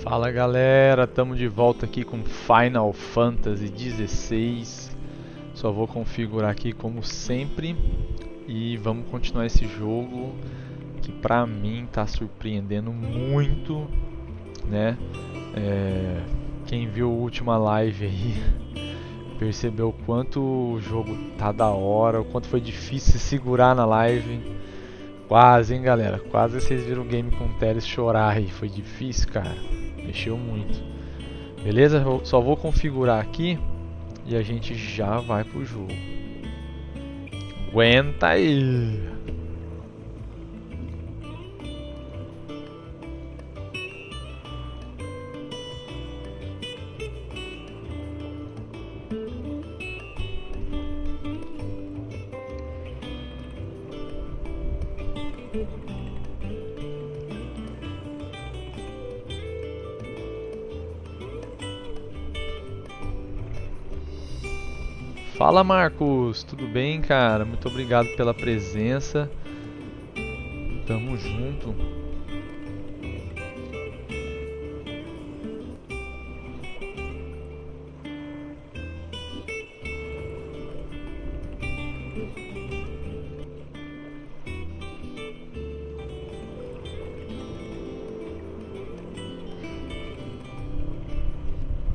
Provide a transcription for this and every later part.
Fala galera, estamos de volta aqui com Final Fantasy XVI. Só vou configurar aqui como sempre e vamos continuar esse jogo que pra mim tá surpreendendo muito, né? Quem viu a última live aí percebeu o quanto o jogo tá da hora, o quanto foi difícil se segurar na live. Quase, hein galera, quase vocês viram o game com o Teres chorar aí, foi difícil, cara. Mexeu muito. Beleza? Eu só vou configurar aqui e a gente já vai pro jogo. Aguenta aí! Fala Marcos, tudo bem cara? Muito obrigado pela presença. Tamo junto.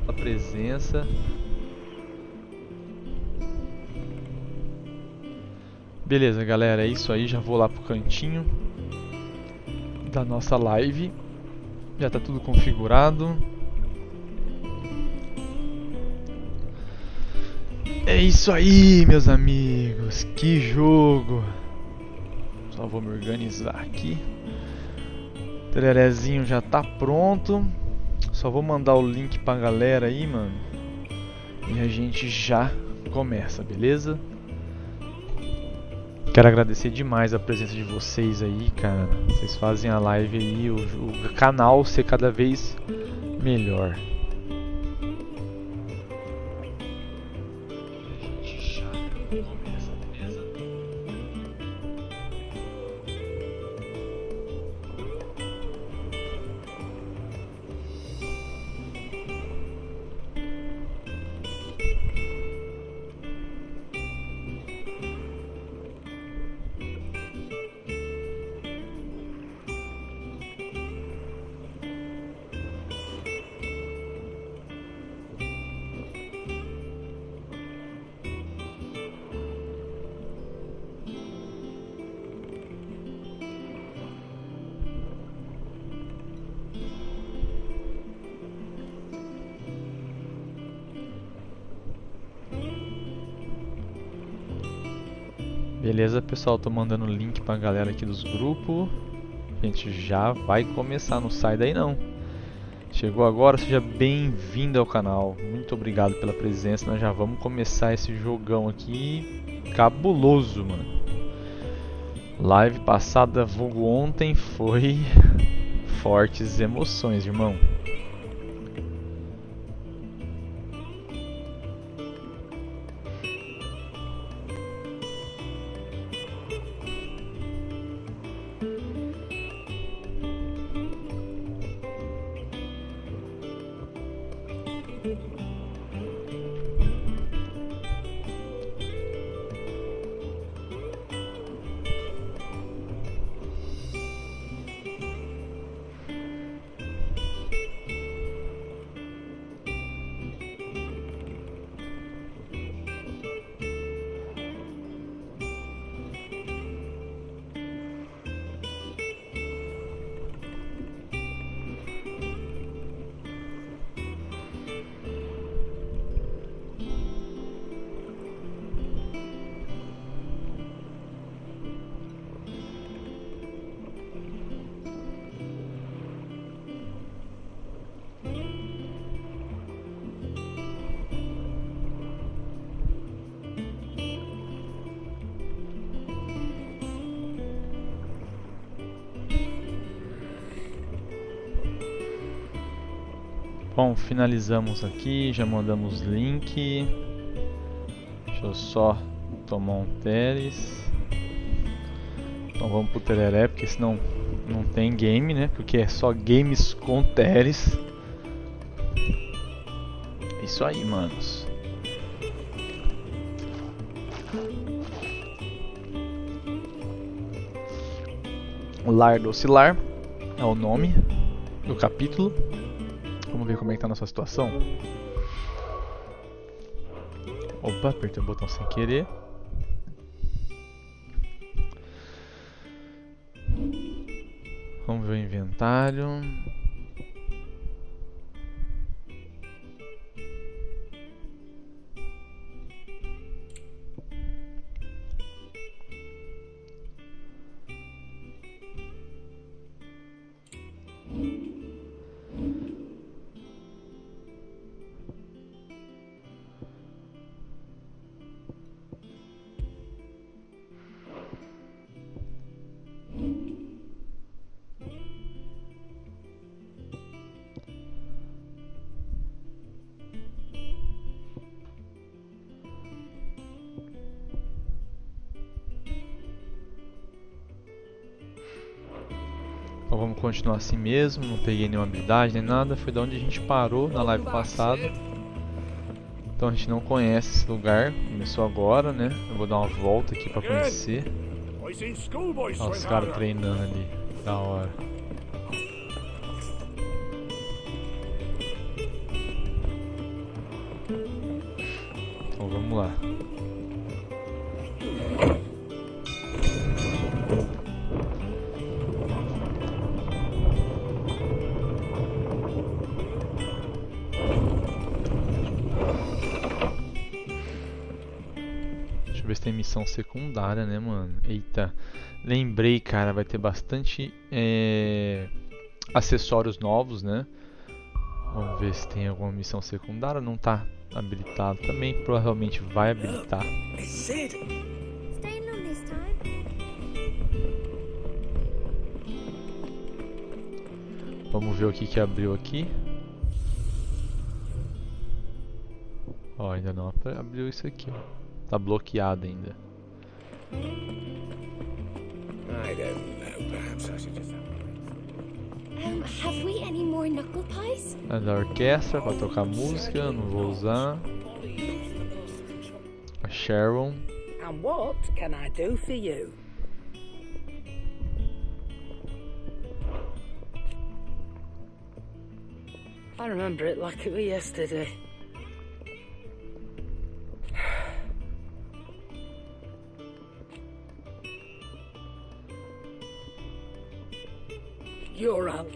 A presença. Beleza, galera, é isso aí. Já vou lá pro cantinho da nossa live. Já tá tudo configurado. É isso aí, meus amigos. Que jogo! Só vou me organizar aqui. O tererezinho já tá pronto. Só vou mandar o link pra galera aí, mano. E a gente já começa, beleza? Quero agradecer demais a presença de vocês aí, cara. Vocês fazem a live aí, o canal ser cada vez melhor. A gente já começa, beleza? Beleza, pessoal, tô mandando o link pra galera aqui dos grupos. A gente já vai começar, não sai daí não. Chegou agora, seja bem-vindo ao canal. Muito obrigado pela presença, nós já vamos começar esse jogão aqui cabuloso, mano. Live passada, vulgo ontem, foi fortes emoções, irmão. Bom, finalizamos aqui, já mandamos link. Deixa eu só tomar um Teres. Então vamos pro Tereré, porque senão não tem game, né? Porque é só games com Teres. Isso aí, manos. Lar do Oscilar é o nome do capítulo. Vamos ver como é que tá a nossa situação. Opa, apertei o botão sem querer. Vamos ver o inventário. Então vamos continuar assim mesmo, não peguei nenhuma habilidade nem nada, foi da onde a gente parou na live passada. Então a gente não conhece esse lugar, começou agora, né? Eu vou dar uma volta aqui pra conhecer. Olha os caras treinando ali, da hora. Então vamos lá. Ver se tem missão secundária, né, mano? Eita, lembrei, cara, vai ter bastante acessórios novos, né? Vamos ver se tem alguma missão secundária. Não tá habilitado também, provavelmente vai habilitar. Vamos ver o que abriu aqui. Ó, ainda não abriu isso aqui, ó. Tá bloqueado ainda. É da orquestra pra tocar música, não vou usar. A Sharon. And what can I do for you? I remember it like it was yesterday. You're out.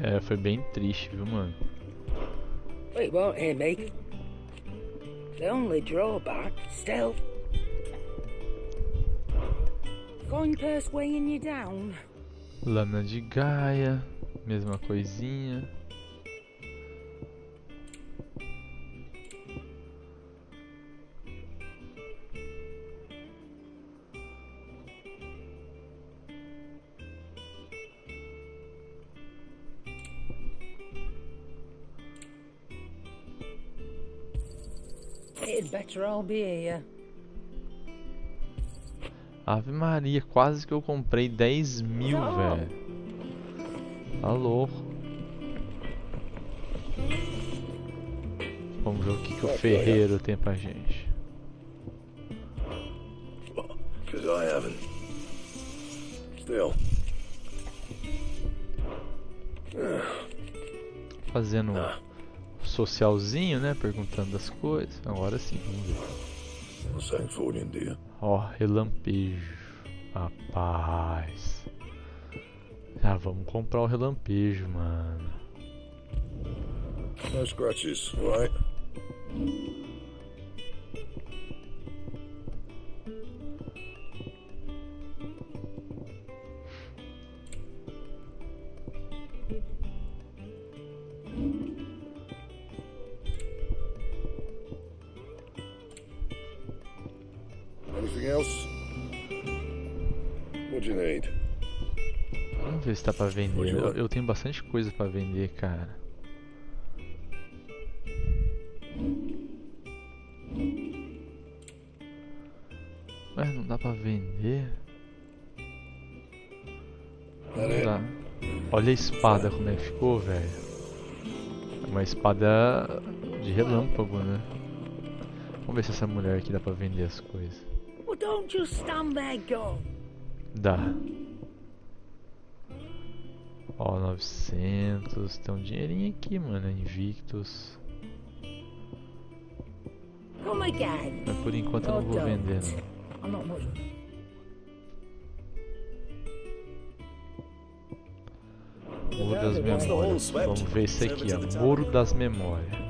É, foi bem triste, viu, mano? It won't hear me. The only drawback, still. Going purse weighing you down. Lâmina de Gaia, mesma coisinha. It'd better all be here. Ave Maria, quase que eu comprei 10 mil, velho. Tá louco. Vamos ver o que o ferreiro tem pra gente. Because I haven't. Still. Fazendo socialzinho, né? Perguntando das coisas. Agora sim, vamos ver. What's that for you, dear? Ó, relampejo. Rapaz. Ah, vamos comprar o relampejo, mano. No scratches, right? Anything else? What do you need? Vamos ver se tá pra vender. Eu tenho bastante coisa pra vender, cara. Mas não dá pra vender? Não dá. Olha a espada como é que ficou, velho. Uma espada de relâmpago, né? Vamos ver se essa mulher aqui dá pra vender as coisas. Well, don't just stand there, go. Dá. Ó, 900. Tem um dinheirinho aqui, mano. Invictus. Come again. Mas por enquanto eu não vou vender, não. I'm not much. Muro das Memórias. Vamos ver esse aqui, ó. Muro das Memórias.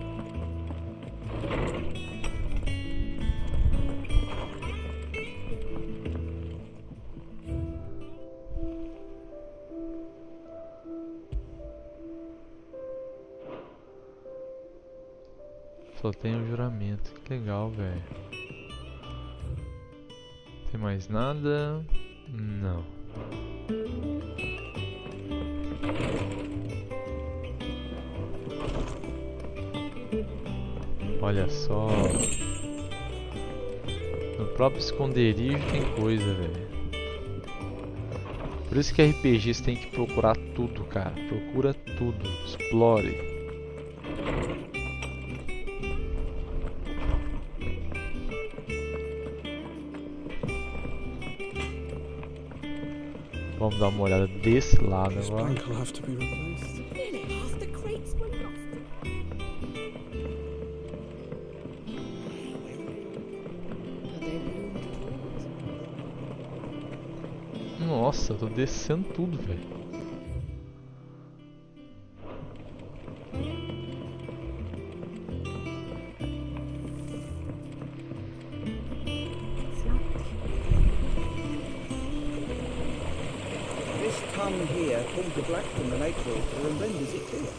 Só tem o juramento. Que legal, velho. Tem mais nada? Não. Olha só. No próprio esconderijo tem coisa, velho. Por isso que RPG você tem que procurar tudo, cara. Procura tudo. Explore. Vamos dar uma olhada desse lado agora. Nossa, eu tô descendo tudo, velho. This tongue here pulls the black from the lake water and renders it clear.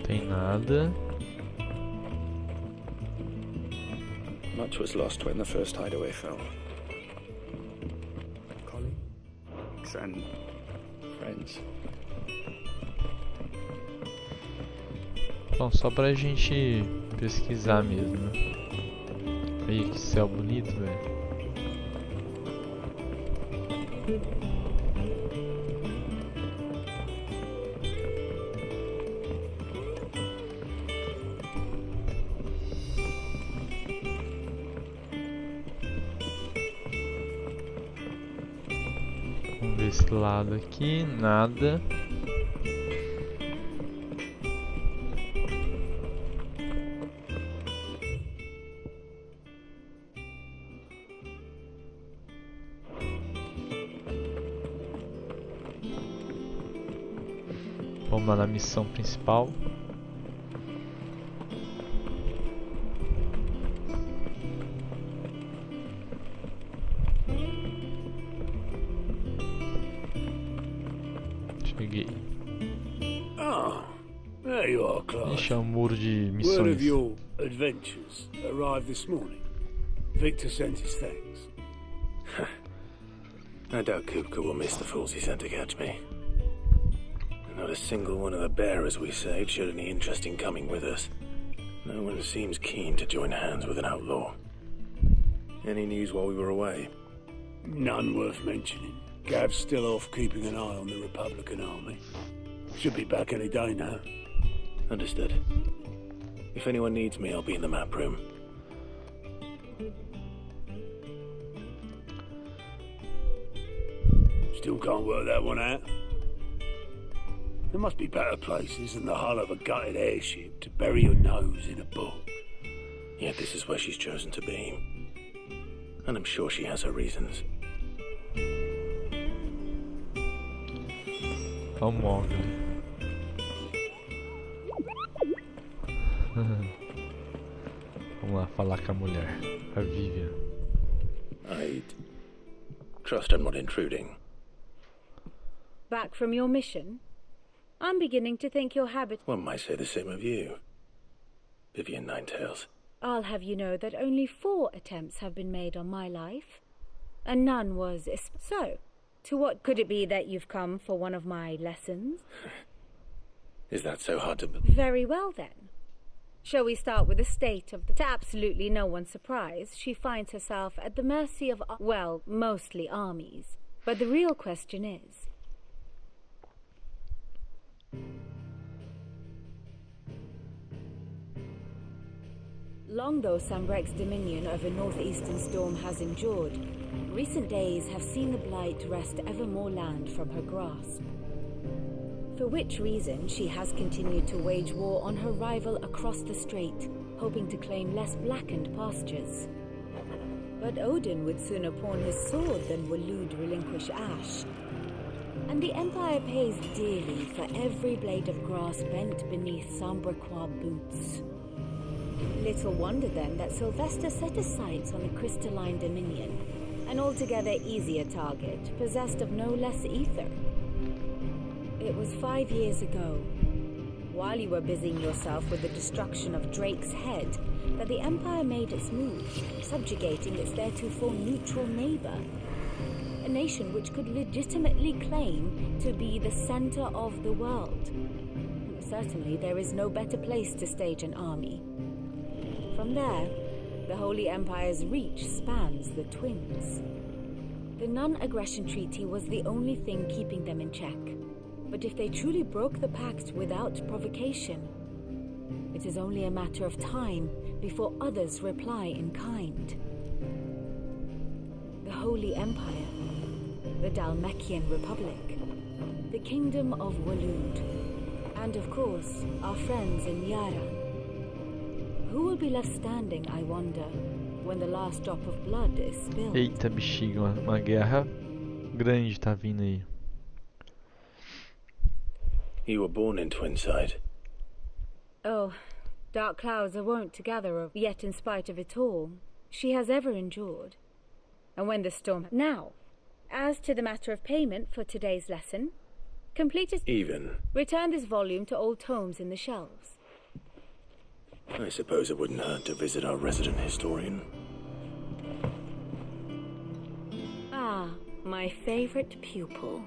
Tem nada. Much was lost when the first hideaway fell. Colleagues and Friends. Bom, só pra gente pesquisar mesmo, né? Aí, que céu bonito, velho. Vamos ver esse lado aqui, nada. Vamos lá na missão principal. Cheguei. Ah, there you are, Clive. Ixi, é um muro de Word missões. of your adventures arrived this morning. Victor sent his thanks. I doubt Kupka will miss the fools he sent to catch me. Not a single one of the bearers we saved showed any interest in coming with us. No one seems keen to join hands with an outlaw. Any news while we were away? None worth mentioning. Gav's still off keeping an eye on the Republican army. Should be back any day now. Understood. If anyone needs me, I'll be in the map room. Still can't work that one out. There must be better places than the hull of a gutted airship to bury your nose in a book. Yet this is where she's chosen to be. And I'm sure she has her reasons. Vamos, Mogli. Vamos lá falar com a mulher, a Vivian. I'd trust I'm not intruding. Back from your mission? I'm beginning to think your habit. One might say the same of you, Vivian Ninetails. I'll have you know that only 4 attempts have been made on my life, and none was so. To what could it be that you've come for one of my lessons? Is that so hard to... Very well then. Shall we start with the state of the... To absolutely no one's surprise, she finds herself at the mercy of, well, mostly armies. But the real question is... Long though Sambrek's dominion over northeastern Storm has endured, recent days have seen the Blight wrest ever more land from her grasp. For which reason she has continued to wage war on her rival across the strait, hoping to claim less blackened pastures. But Odin would sooner pawn his sword than Waloed relinquish Ash. And the Empire pays dearly for every blade of grass bent beneath Sambrequois boots. Little wonder then that Sylvester set his sights on the crystalline dominion, an altogether easier target, possessed of no less ether. It was 5 years ago, while you were busying yourself with the destruction of Drake's head, that the Empire made its move, subjugating its theretofore neutral neighbor. A nation which could legitimately claim to be the center of the world. Certainly there is no better place to stage an army. From there, the Holy Empire's reach spans the Twins. The non-aggression treaty was the only thing keeping them in check. But if they truly broke the pact without provocation, it is only a matter of time before others reply in kind. The Holy Empire, the Dalmekian Republic, the Kingdom of Waloed, and of course, our friends in Yaran. Who will be left standing, I wonder, when the last drop of blood is spilled? Eita bexiga, uma guerra grande tá vindo aí. You were born in Twinside. Oh, dark clouds are wont to gather of, yet in spite of it all, she has ever endured. And when the storm... Now, as to the matter of payment for today's lesson, complete it... Even. Return this volume to old tomes in the shelves. I suppose it wouldn't hurt to visit our resident historian. Ah, my favorite pupil.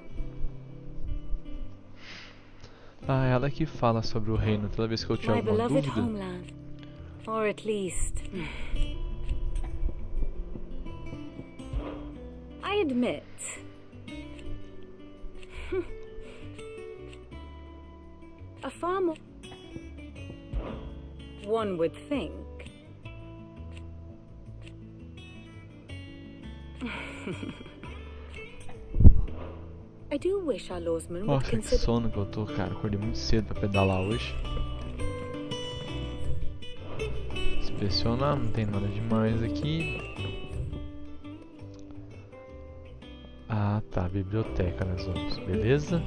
Ah, ela que fala sobre o reino toda vez que eu tiver My alguma beloved dúvida. homeland. Or at least... I admit... a far more... One would think... I do wish our lawsmen would Nossa, que consider... sono que eu tô, cara. Acordei muito cedo pra pedalar hoje. Inspecionar, não tem nada demais aqui. Ah, tá. Biblioteca nós vamos. Beleza?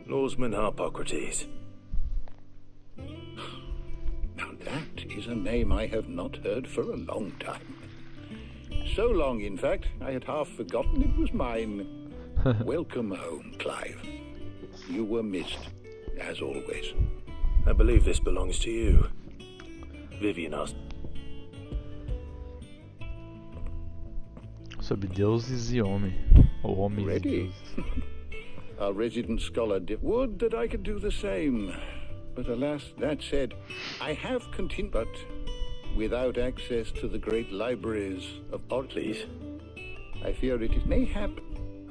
Lawsman Harpocrates. Now that is a name I have not heard for a long time. So long, in fact, I had half forgotten it was mine. Welcome home, Clive. You were missed, as always. I believe this belongs to you. Vivian asked. Sobre deuses e homem. Ou homens e Ready? deuses. Our resident scholar would that I could do the same. But alas, that said, I have continued, but without access to the great libraries of Please. I fear it is mayhap.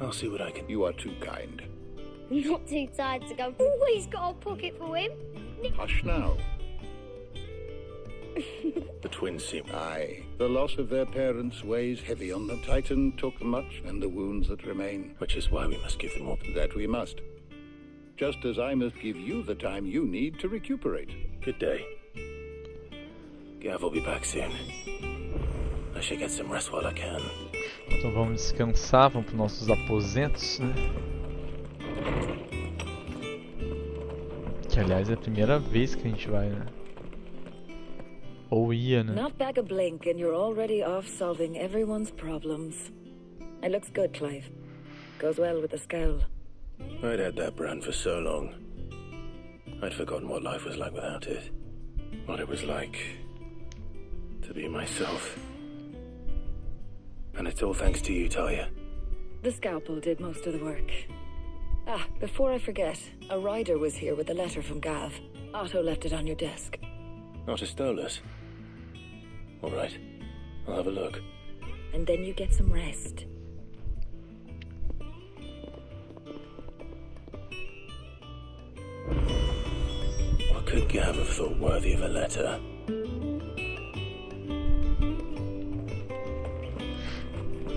I'll see what I can. You are too kind. Not too tired to go. Always got a pocket for him. Hush now. The twins seem... Aye, the loss of their parents weighs heavy on them. Titan took much, and the wounds that remain. Which is why we must give them more. That we must. Just as I must give you the time you need to recuperate. Good day. Gav will be back soon. I should get some rest while I can. Então vamos descansar, vamos para os nossos aposentos, né? Que aliás é a primeira vez que a gente vai, né? Ou ia, né? Not back a blink and you're already off solving everyone's problems. It looks good, Clive. Goes well with the scowl. I'd had that brand for so long. I'd forgotten what life was like without it. What it was like to be myself. And it's all thanks to you, Talia. The scalpel did most of the work. Ah, before I forget, a rider was here with a letter from Gav. Otto left it on your desk. Not a stolus. All right, I'll have a look. And then you get some rest. What could Gav have thought worthy of a letter?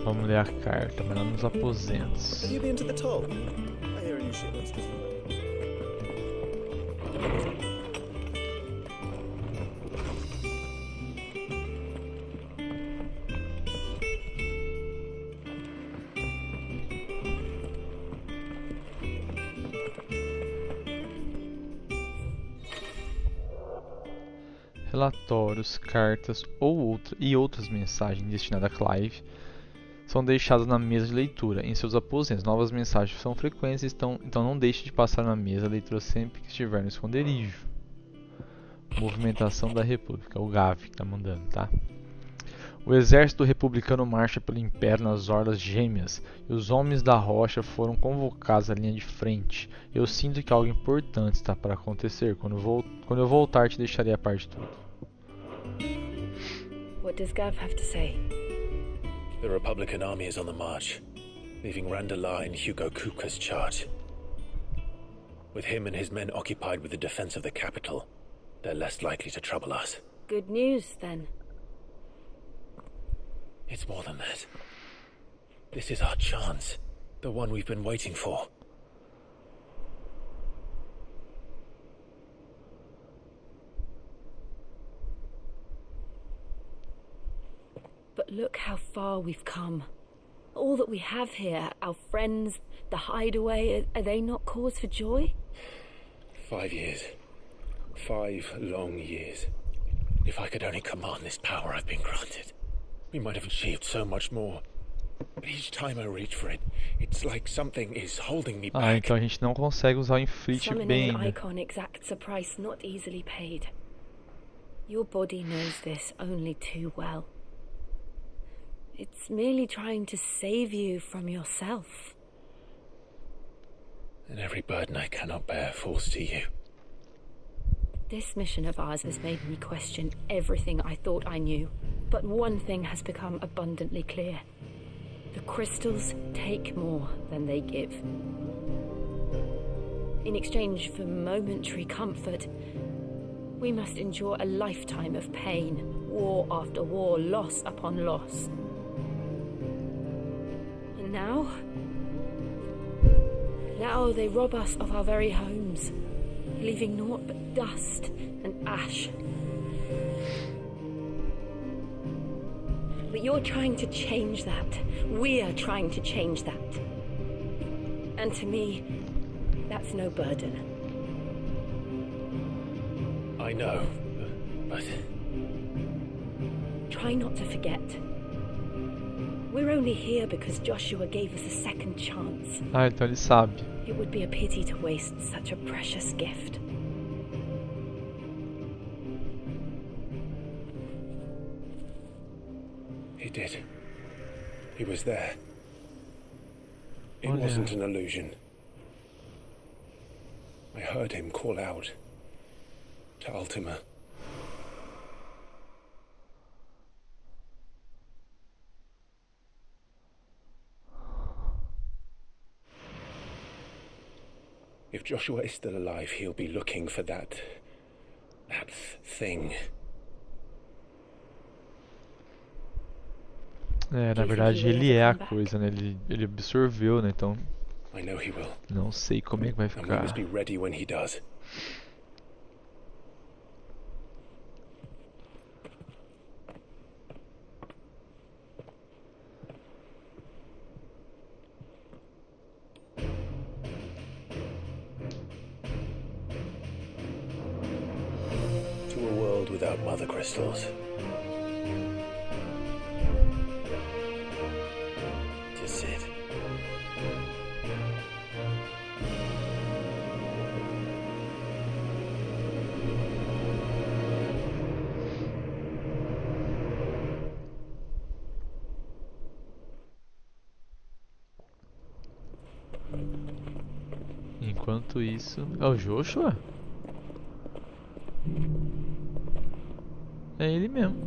Vamos ler a carta, mas lá nos aposentos. Have you been to the toll? I hear a new shipment's just Relatórios, cartas e outras mensagens destinadas a Clive são deixadas na mesa de leitura em seus aposentos. Novas mensagens são frequentes, então não deixe de passar na mesa de leitura sempre que estiver no esconderijo. Movimentação da República, o Gav que está mandando, tá? O exército republicano marcha pelo Império nas Hordas Gêmeas e os homens da rocha foram convocados à linha de frente. Eu sinto que algo importante está para acontecer. Quando eu voltar, te deixarei a par de tudo. What does Gav have to say? The Republican army is on the march, leaving Randalar in Hugo Kuka's charge. With him and his men occupied with the defense of the capital, they're less likely to trouble us. Good news, then. It's more than that. This is our chance. The one we've been waiting for. But look how far we've come. All that we have here, our friends, the hideaway, are they not cause for joy? 5 years. 5 long years. If I could only command this power I've been granted, we might have achieved so much more. But each time I reach for it, it's like something is holding me back. Então a gente não consegue usar o inflite bem Summoning an ainda. icon exacts a price not easily paid. Your body knows this only too well. It's merely trying to save you from yourself. And every burden I cannot bear falls to you. This mission of ours has made me question everything I thought I knew. But one thing has become abundantly clear. The crystals take more than they give. In exchange for momentary comfort, we must endure a lifetime of pain, war after war, loss upon loss. And now they rob us of our very homes, leaving naught but dust and ash. But you're trying to change that. We're trying to change that. And to me, that's no burden. I know, but... Try not to forget. We're only here because Joshua gave us a second chance. Ah, então ele sabe. It would be a pity to waste such a precious gift. He did. He was there. It Oh, yeah. wasn't an illusion. I heard him call out to Ultima. If Joshua is still alive, he'll be looking for that thing. É, na verdade ele é a coisa, né? Ele absorveu, né? Então I know he will. não sei como é que vai And we ficar. must be ready when he does. To a world without mother crystals. To sit Enquanto isso... É o Joshua? É ele mesmo.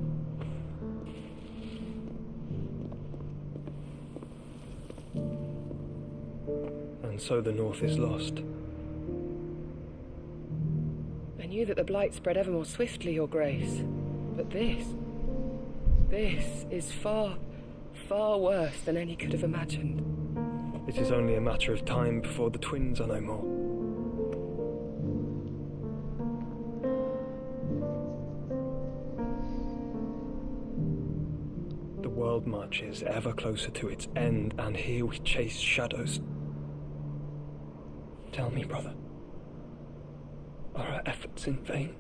And so the North is lost. I knew that the blight spread ever more swiftly, Your Grace. But this is far, far worse than any could have imagined. It is only a matter of time before the twins are no more. The world marches ever closer to its end, and here we chase shadows. Tell me, brother, are our efforts in vain?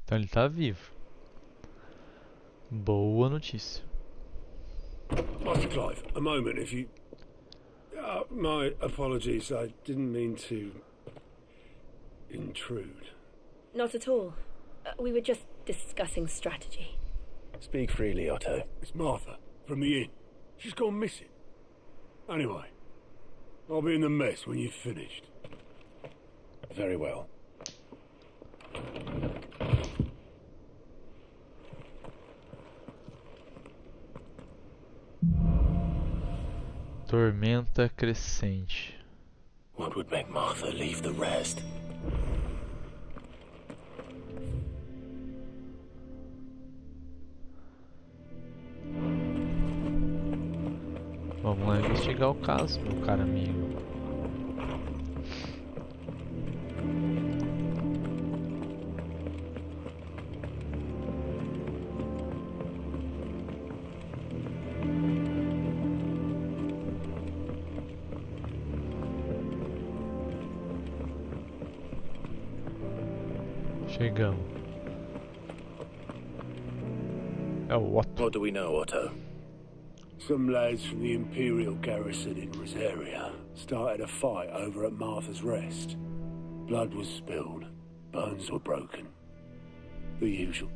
Então ele tá vivo. Boa notícia. Master Clive, a moment, if you... my apologies, I didn't mean to... intrude. Not at all. We were just discussing strategy. Speak freely, Otto. It's Martha, from the inn. She's gone missing. Anyway, I'll be in the mess when you've finished. Very well. Tormenta crescente. What would make Martha leave the rest? Vamos lá investigar o caso, meu caro amigo. Chegamos. É o Otto. What do we know, Otto? Some lads from the Imperial garrison in Rosaria started a fight over at Martha's Rest. Blood was spilled, bones were broken. The usual.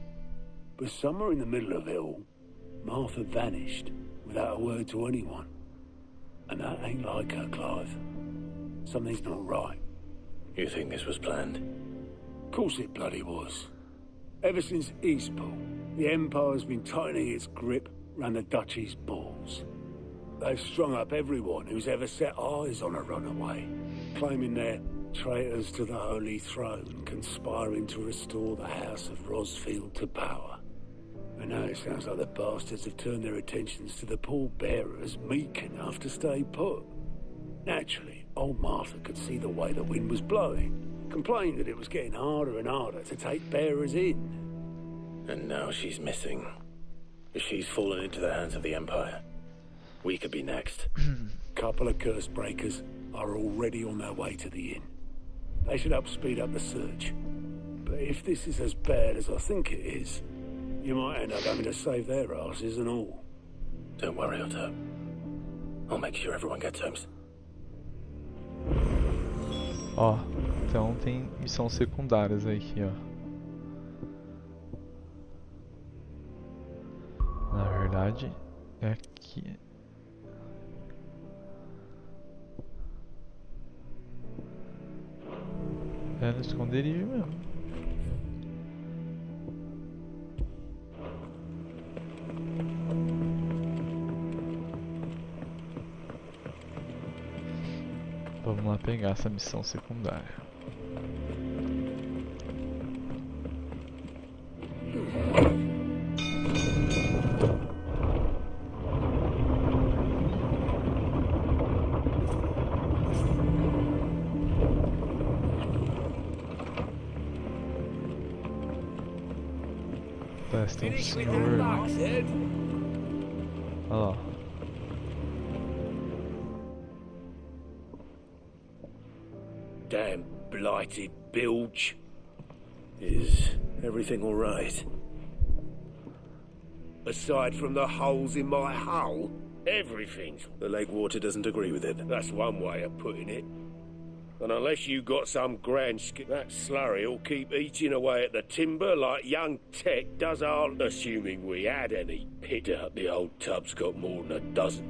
But somewhere in the middle of it all, Martha vanished without a word to anyone. And that ain't like her, Clive. Something's not right. You think this was planned? Of course it bloody was. Ever since Eastpool, the Empire's been tightening its grip round the Duchy's balls. They've strung up everyone who's ever set eyes on a runaway, claiming they're traitors to the Holy Throne, conspiring to restore the House of Rosfield to power. And now it sounds like the bastards have turned their attentions to the pallbearers meek enough to stay put. Naturally, old Martha could see the way the wind was blowing, complained that it was getting harder and harder to take bearers in. And now she's missing. She's fallen into the hands of the Empire. We could be next. Couple of curse breakers are already on their way to the inn. They should help speed up the search. But if this is as bad as I think it is, you might end up having to save their asses and all. Don't worry, Otto. I'll make sure everyone gets home. Ó, então tem missões secundárias aqui, ó. Na verdade, é aqui. É no esconderijo mesmo. Vamos lá pegar essa missão secundária. Tem um senhor. Olha lá. Damn blighted bilge. Is everything all right? Aside from the holes in my hull, everything's... The lake water doesn't agree with it. That's one way of putting it. And unless you got some grand that slurry'll keep eating away at the timber like young Tech does our... Assuming we had any. Pit out the old tub's got more than a dozen.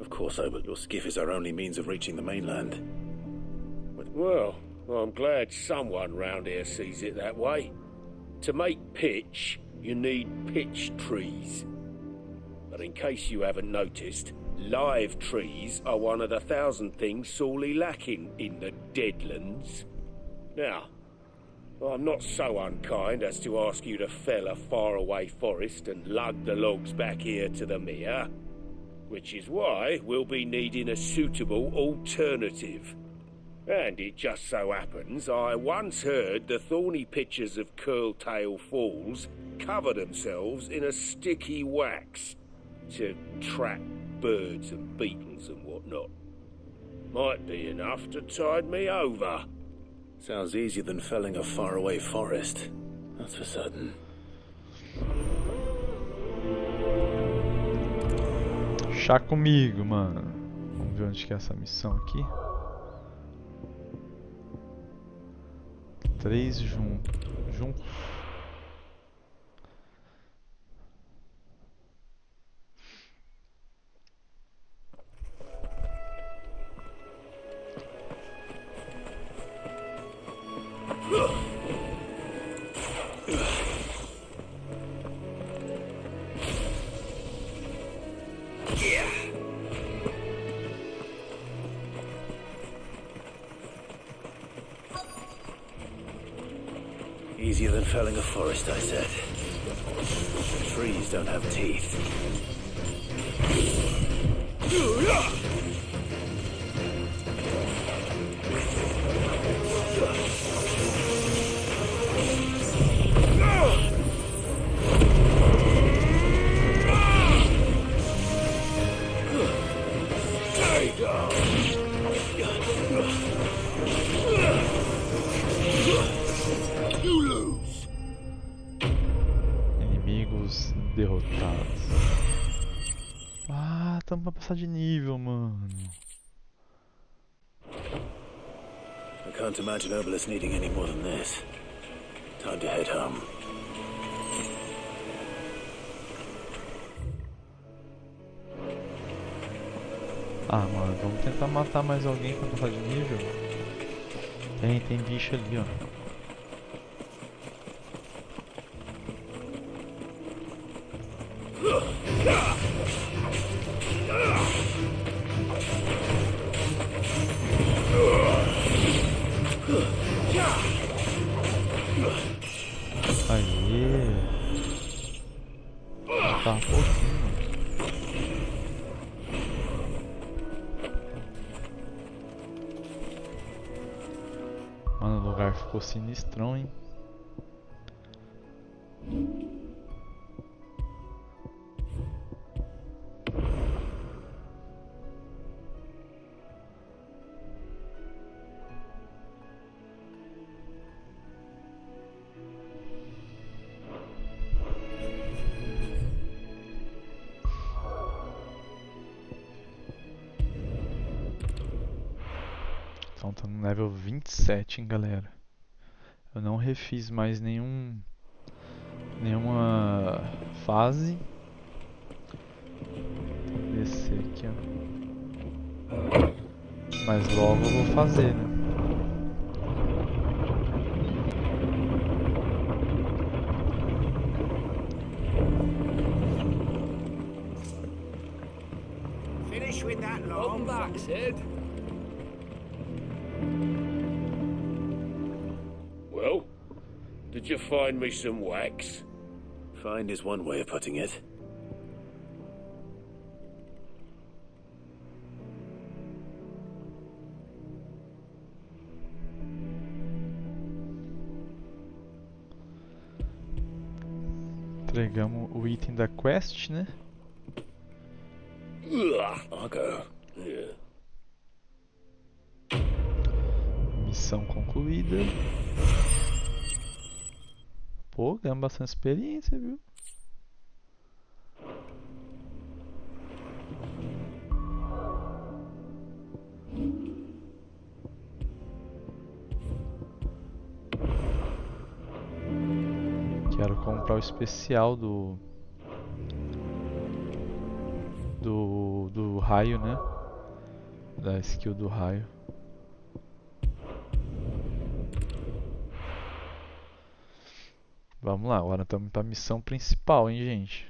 Of course, but your skiff is our only means of reaching the mainland. Well, I'm glad someone round here sees it that way. To make pitch, you need pitch trees. But in case you haven't noticed, live trees are one of the 1,000 things sorely lacking in the Deadlands. Now, I'm not so unkind as to ask you to fell a faraway forest and lug the logs back here to the mere, which is why we'll be needing a suitable alternative. And it just so happens I once heard the thorny pitchers of Curltail Falls cover themselves in a sticky wax to trap birds and beetles and whatnot. Might be enough to tide me over. Sounds easier than felling a faraway forest. That's for certain. Chá comigo, mano. Vamos ver onde que é essa missão aqui. 3 juntos. Easier than felling a forest, I said. Trees don't have teeth. Inimigos derrotados. Ah, tamo pra passar de nível, mano. I can't imagine Herbalist needing any more than this. Time to head home. Ah, mano, vamos tentar matar mais alguém pra passar de nível. Tem bicho ali, ó. Aê! Tá um pouquinho. Mano, o lugar ficou sinistrão, hein? Então tá no level 27, hein, galera. Eu não refiz mais nenhuma fase. Vou descer aqui, ó. Mas logo eu vou fazer, né? Finish with that long back, Sid. Well, did you find me some wax? Find is one way of putting it. Entregamos o item da quest, né? I'll go. Yeah. Missão concluída. Pô, ganhamos bastante experiência, viu? Quero comprar o especial do raio, né? Da skill do raio. Vamos lá, agora estamos para a missão principal, hein, gente?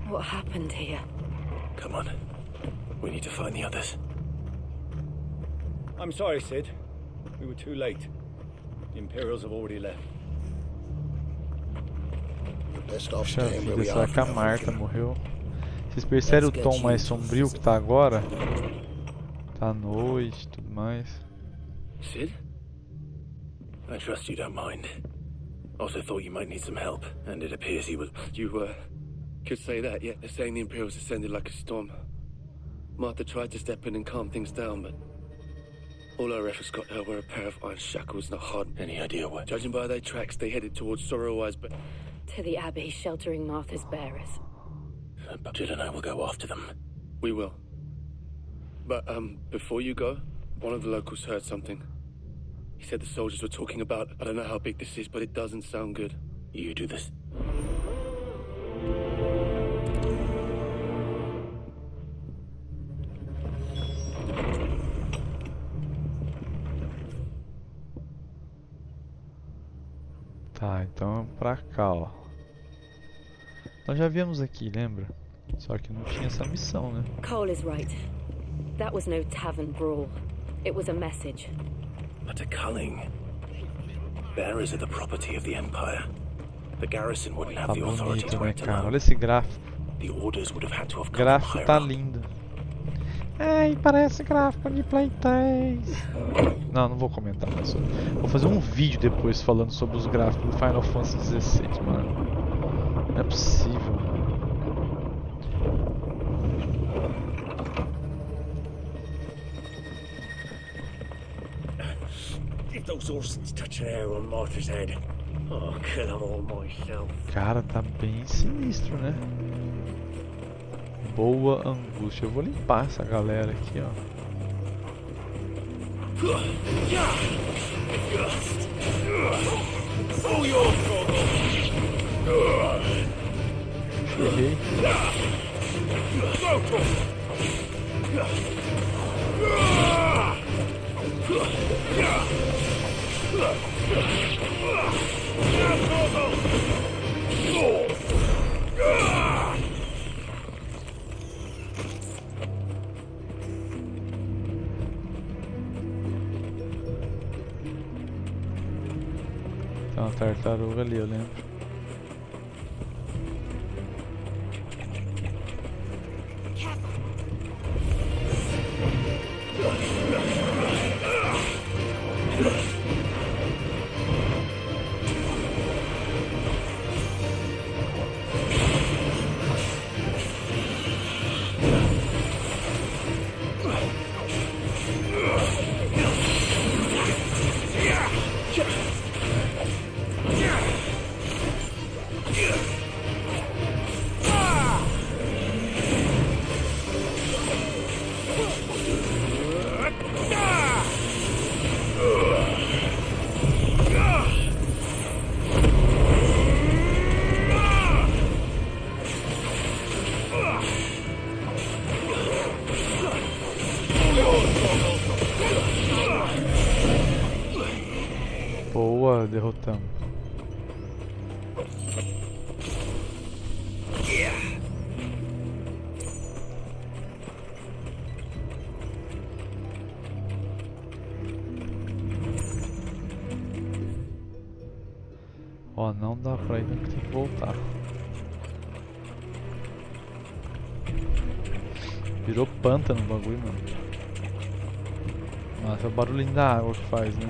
What happened here? Come on. We need to find the others. I'm sorry, Sid. We were too late. The Imperials have already left. Puxa vida, será que a Marta morreu? Vocês percebem o tom mais sombrio que tá agora? Tá à noite e tudo mais. Sid? I trust you don't mind. Also thought you might need some help, and it appears you could say that, yeah. They're saying the Imperials ascended like a storm. Martha tried to step in and calm things down, but all her efforts got her were a pair of iron shackles and a hard... Any idea what? Judging by their tracks, they headed towards Sorrow-Eyes, but... To the Abbey, sheltering Martha's bearers. Jill and I will go after them. We will. But, before you go, one of the locals heard something. He said the soldiers were talking about... I don't know how big this is, but it doesn't sound good. You do this. Tá, então pra cá, ó. Nós já viemos aqui, lembra? Só que não tinha essa missão, né? Cole is right. That was no tavern brawl. It was a message. But a culling. Bearers are the property of the Empire. The garrison wouldn't have the authority to act alone. Olha esse gráfico. The orders would have had to have come Gráfico higher tá up. lindo. Ai, parece gráfico de Play 3. Não, não vou comentar mais sobre. Vou fazer um vídeo depois falando sobre os gráficos do Final Fantasy XVI, mano. Não é possível. If those horses touch an arrow on Martha's head, I'll kill them all myself. Cara, tá bem sinistro, né? Boa angústia. Eu vou limpar essa galera aqui, ó. Errei. Tem uma tartaruga ali, eu lembro. Boa, derrotamos. Ó, não dá pra ir, tem que voltar. Virou pântano o bagulho, mano. Nossa, é o barulhinho da água que faz, né?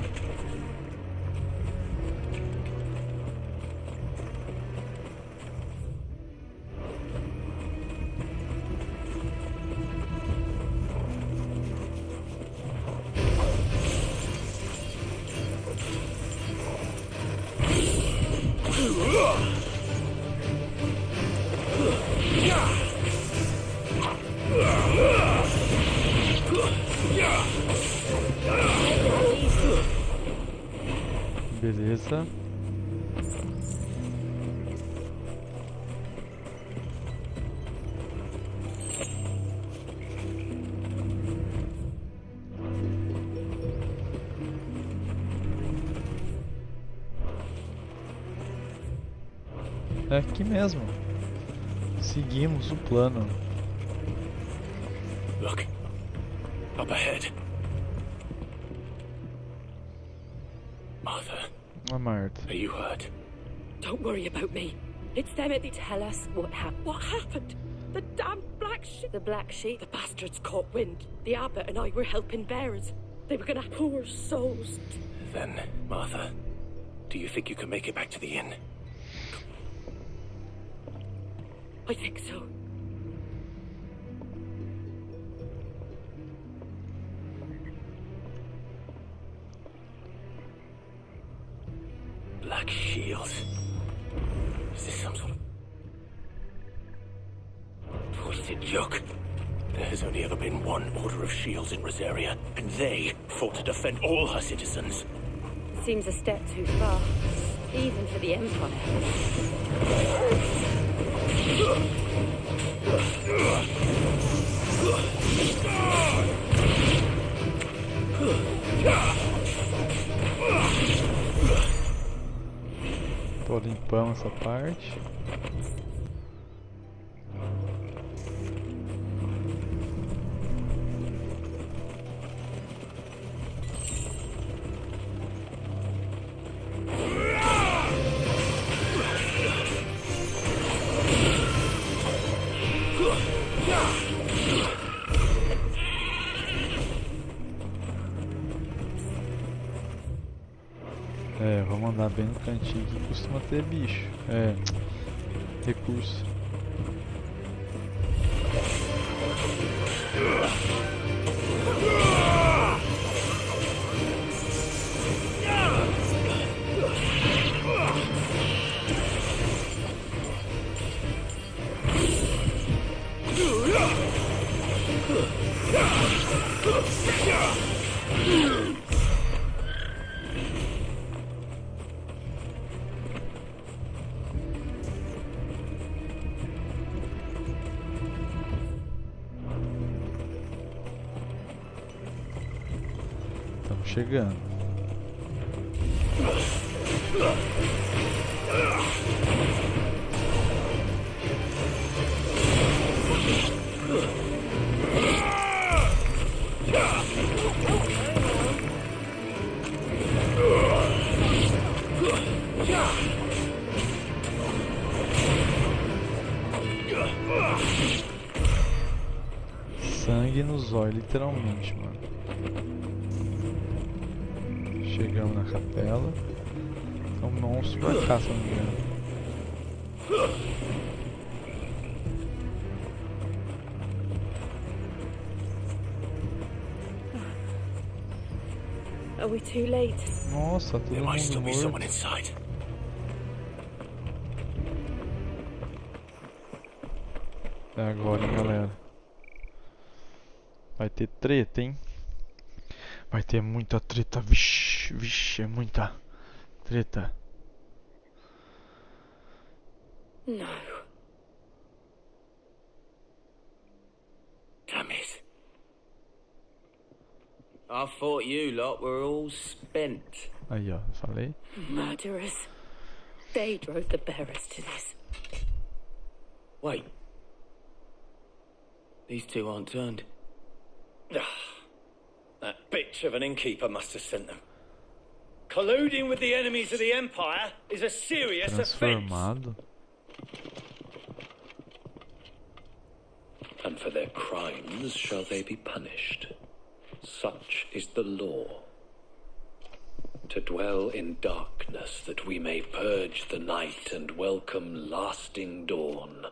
Beleza. É aqui mesmo. Seguimos o plano. Look. Up ahead. Martha. Oh, Martha. Are you hurt? Don't worry about me. It's them at the... Tell us what happened. What happened? The damn black sheep. The black sheep? The bastards caught wind. The abbot and I were helping bearers. They were gonna... Poor souls. Then, Martha, do you think you can make it back to the inn? I think so. Black shields. Is this some sort of twisted joke? There has only ever been one order of shields in Rosaria, and they fought to defend all her citizens. Seems a step too far, even for the Empire. Tô limpando essa parte. É, vamos andar bem no cantinho que costuma ter bicho. É, recurso. Estamos chegando. Sangue nos olhos, literalmente, mano. Chegamos na capela. É um monstro pra cá, se não me engano. Are we too late? Nossa, todo mundo morto. É agora, hein, galera. Vai ter treta, hein? Vai ter muita treta. Vixe, vixe, é muita treta. No. Damn it. I thought you lot were all spent. Aí, ó, falei. Murderers. They drove the bearers to this. Wait. These two aren't turned. That bitch of an innkeeper must have sent them. Colluding with the enemies of the Empire is a serious offense. And for their crimes shall they be punished. Such is the law. To dwell in darkness that we may purge the night and welcome lasting dawn.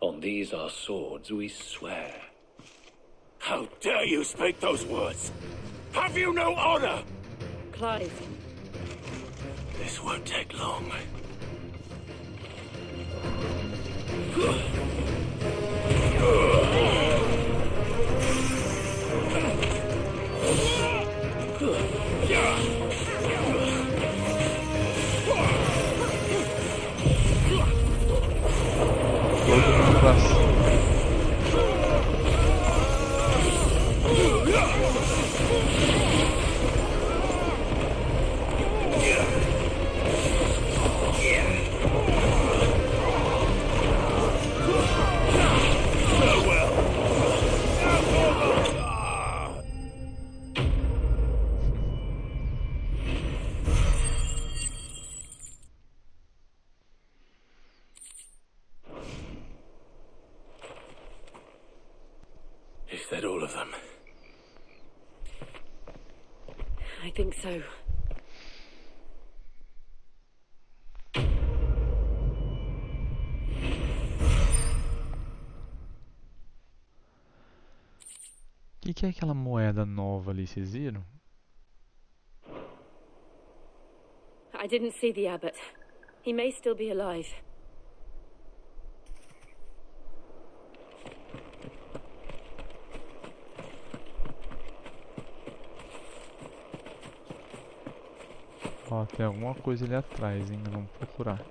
On these our swords we swear. How dare you speak those words? Have you no honor? Clive. This won't take long. I think so. O que é aquela moeda nova ali, vocês viram? I didn't see the abbot. He may still be alive. Ó, tem alguma coisa ali atrás, hein? Vamos procurar.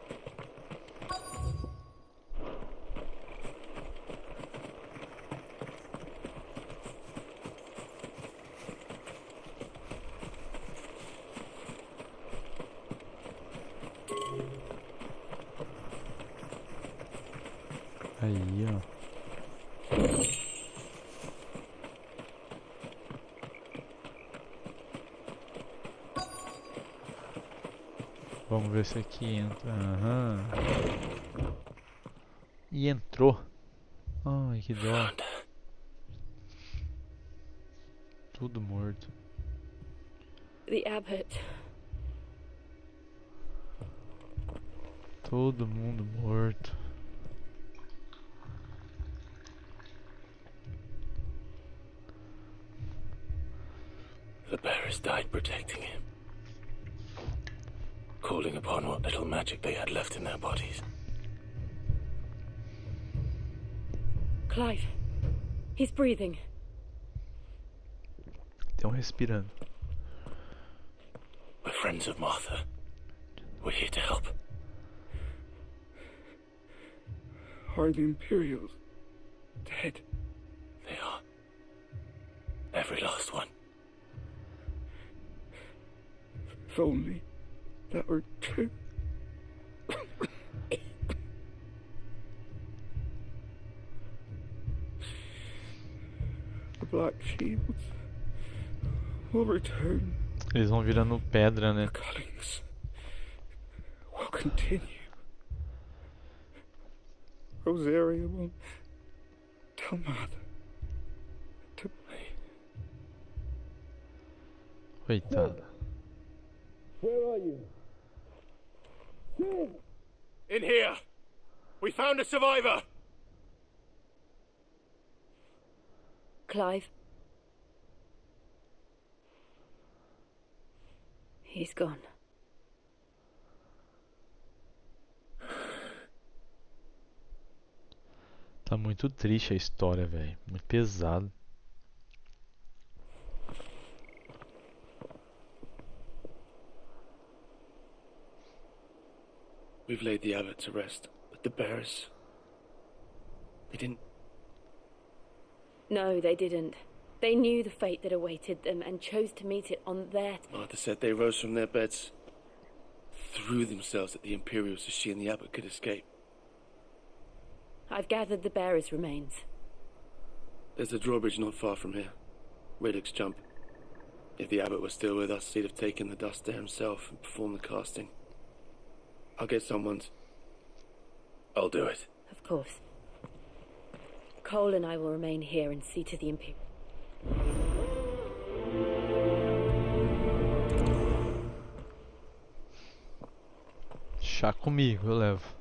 Aí, ó. Vamos ver se aqui entra. Aham. E entrou. Ai, que dó. Tudo morto. The abbot. Todo mundo morto. The bearers died protecting him, calling upon what little magic they had left in their bodies. Clive. He's breathing. Estão respirando. We're friends of Martha. We're here to help. Are the Imperials dead? They are. Every last one. If only that were true. The Black Shields will return. Eles vão virando pedra, né? The cuttings will continue. Rosaria will tell Mother to play. Coitada. Where are you? In here! We found a survivor! Clive. He's gone. Tá muito triste a história, velho. Muito pesado. We've laid the abbot to rest, but the bearers... They didn't... No, they didn't. They knew the fate that awaited them and chose to meet it on their... Martha said they rose from their beds, threw themselves at the Imperials so she and the abbot could escape. I've gathered the bearer's remains. There's a drawbridge not far from here. Radix jump. If the abbot was still with us, he'd have taken the dust there himself and performed the casting. I'll get someone's. I'll do it. Of course. Cole and I will remain here and see to the Imperial. Chá comigo, eu levo.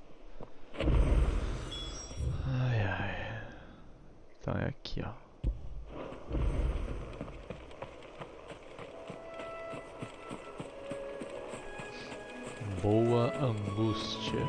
Ai, ai. Então é aqui, ó. Boa angústia.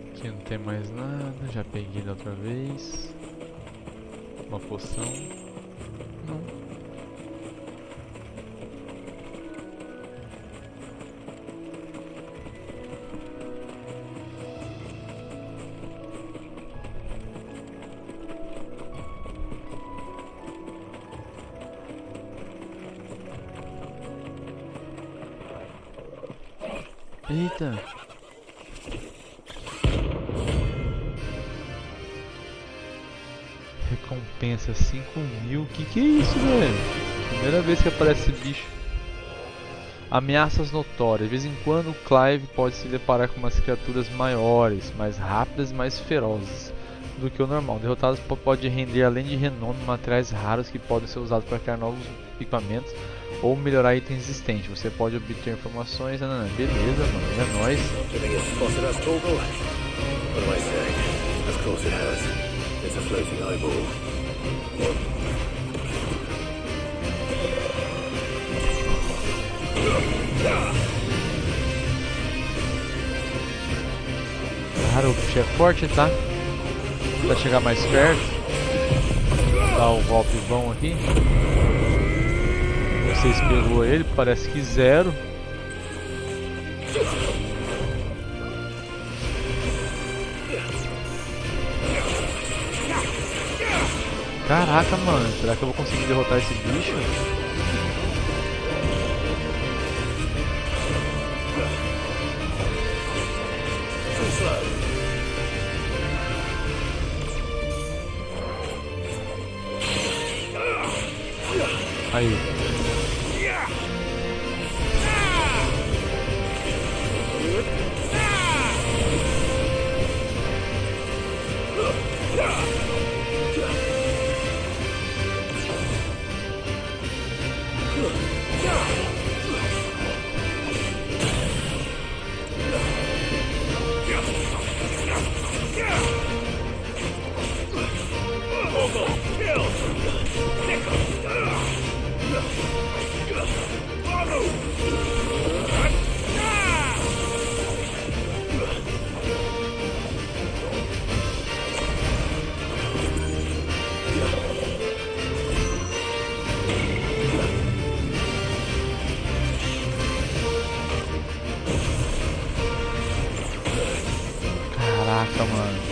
Aqui não tem mais nada, já peguei da outra vez. Uma poção. Não. Eita! Recompensa 5.000. Que é isso, velho? Primeira vez que aparece esse bicho. Ameaças notórias. De vez em quando, Clive pode se deparar com umas criaturas maiores, mais rápidas e mais ferozes do que o normal. Derrotados pode render, além de renome, materiais raros que podem ser usados para criar novos equipamentos ou melhorar itens existentes. Você pode obter informações. Beleza, mano, é nóis. Cara, o bicho é forte, tá? Pra chegar mais perto, dá um golpe bom aqui. Vocês pegou ele, parece que 0. Caraca, mano, será que eu vou conseguir derrotar esse bicho? Aí. Caraca, mano.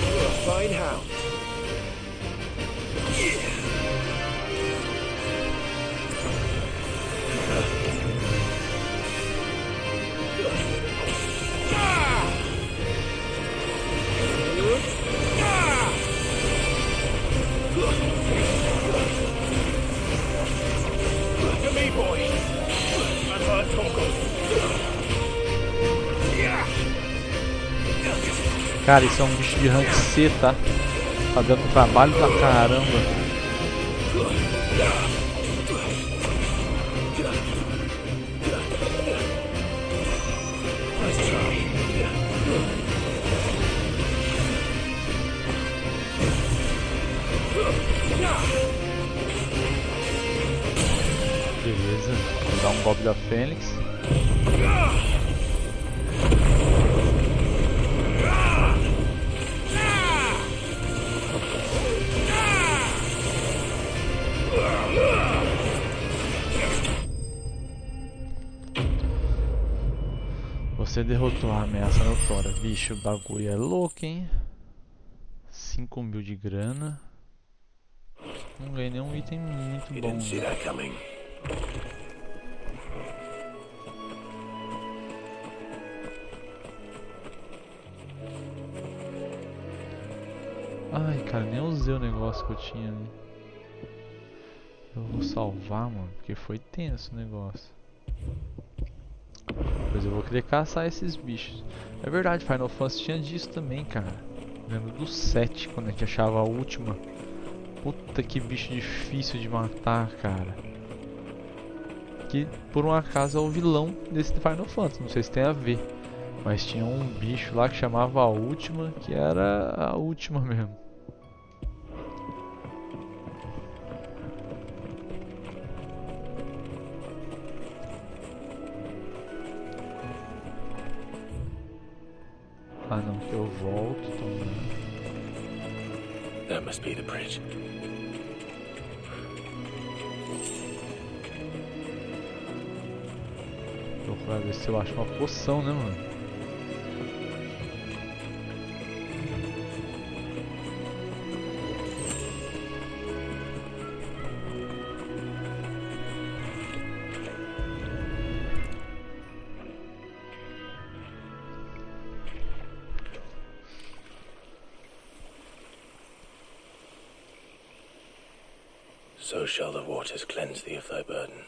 Cara, isso é um bicho de rank C, tá? Tá dando trabalho pra caramba. Beleza, vou dar um golpe da Fênix. Você derrotou a ameaça notória. Vixe, o bagulho é louco, hein? 5.000 de grana. Não ganhei nenhum item muito bom. Ai, cara, nem usei o negócio que eu tinha ali. Eu vou salvar, mano, porque foi tenso o negócio. Depois eu vou querer caçar esses bichos. É verdade, Final Fantasy tinha disso também, cara. Lembro do 7, quando a gente achava a última. Puta, que bicho difícil de matar, cara. Que por um acaso é o vilão desse Final Fantasy, não sei se tem a ver. Mas tinha um bicho lá que chamava a última, que era a última mesmo. Ah não, que eu volto também. That must be the bridge. Vou procurar ver se eu acho uma poção, né, mano? So so shall the waters cleanse thee of thy burden,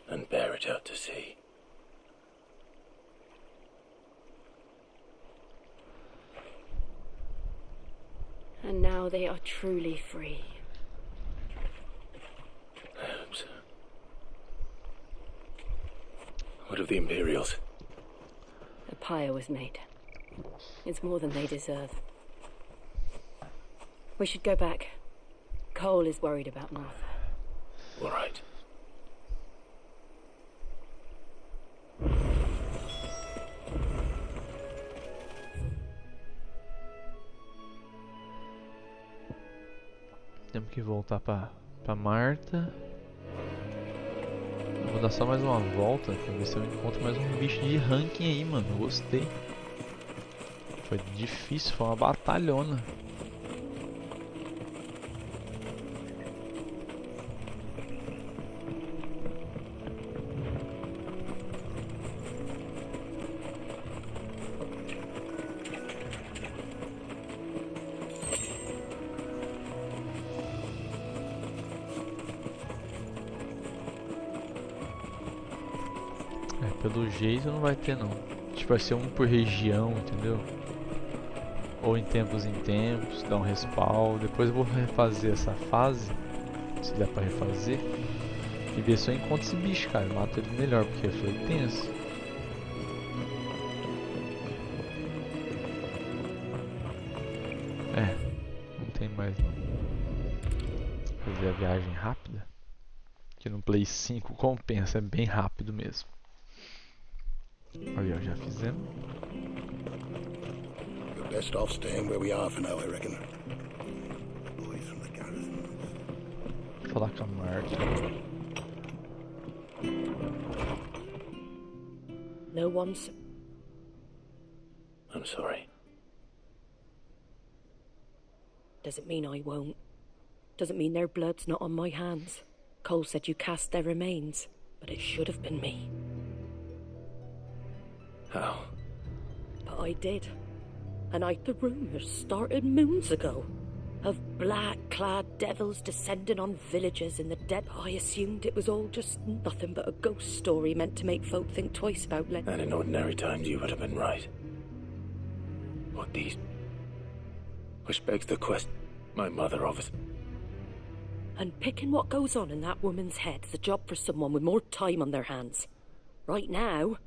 and bear it out to sea. And now they are truly free. I hope so. What of the Imperials? A pyre was made. It's more than they deserve. We should go back. Cole is worried about Martha. All right. Temos que voltar pra Marta. Eu vou dar só mais uma volta pra ver se eu encontro mais um bicho de ranking aí, mano. Eu gostei. Foi difícil, foi uma batalhona. Pelo jeito não vai ter não. Tipo, vai ser um por região, entendeu? Ou em tempos, dá um respawn. Depois eu vou refazer essa fase, se der pra refazer, e ver se eu encontro esse bicho, cara. Mato ele melhor, porque foi tenso. Não tem mais não. Fazer a viagem rápida, que no Play 5 compensa, é bem rápido mesmo. Olha, já fizemos. We're best off staying where we are for now, I reckon. Boys from the garrison. Vou falar com a Marta. No one's... I'm sorry. Doesn't mean I won't. Doesn't mean their blood's not on my hands. Cole said you cast their remains, but it should have been me. How? But I did. And the rumours started moons ago. Of black-clad devils descending on villages in the dead. I assumed it was all just nothing but a ghost story meant to make folk think twice about letting... And in ordinary times you would have been right. What these... Which begs the question... My mother obviously... And picking what goes on in that woman's head is a job for someone with more time on their hands. Right now...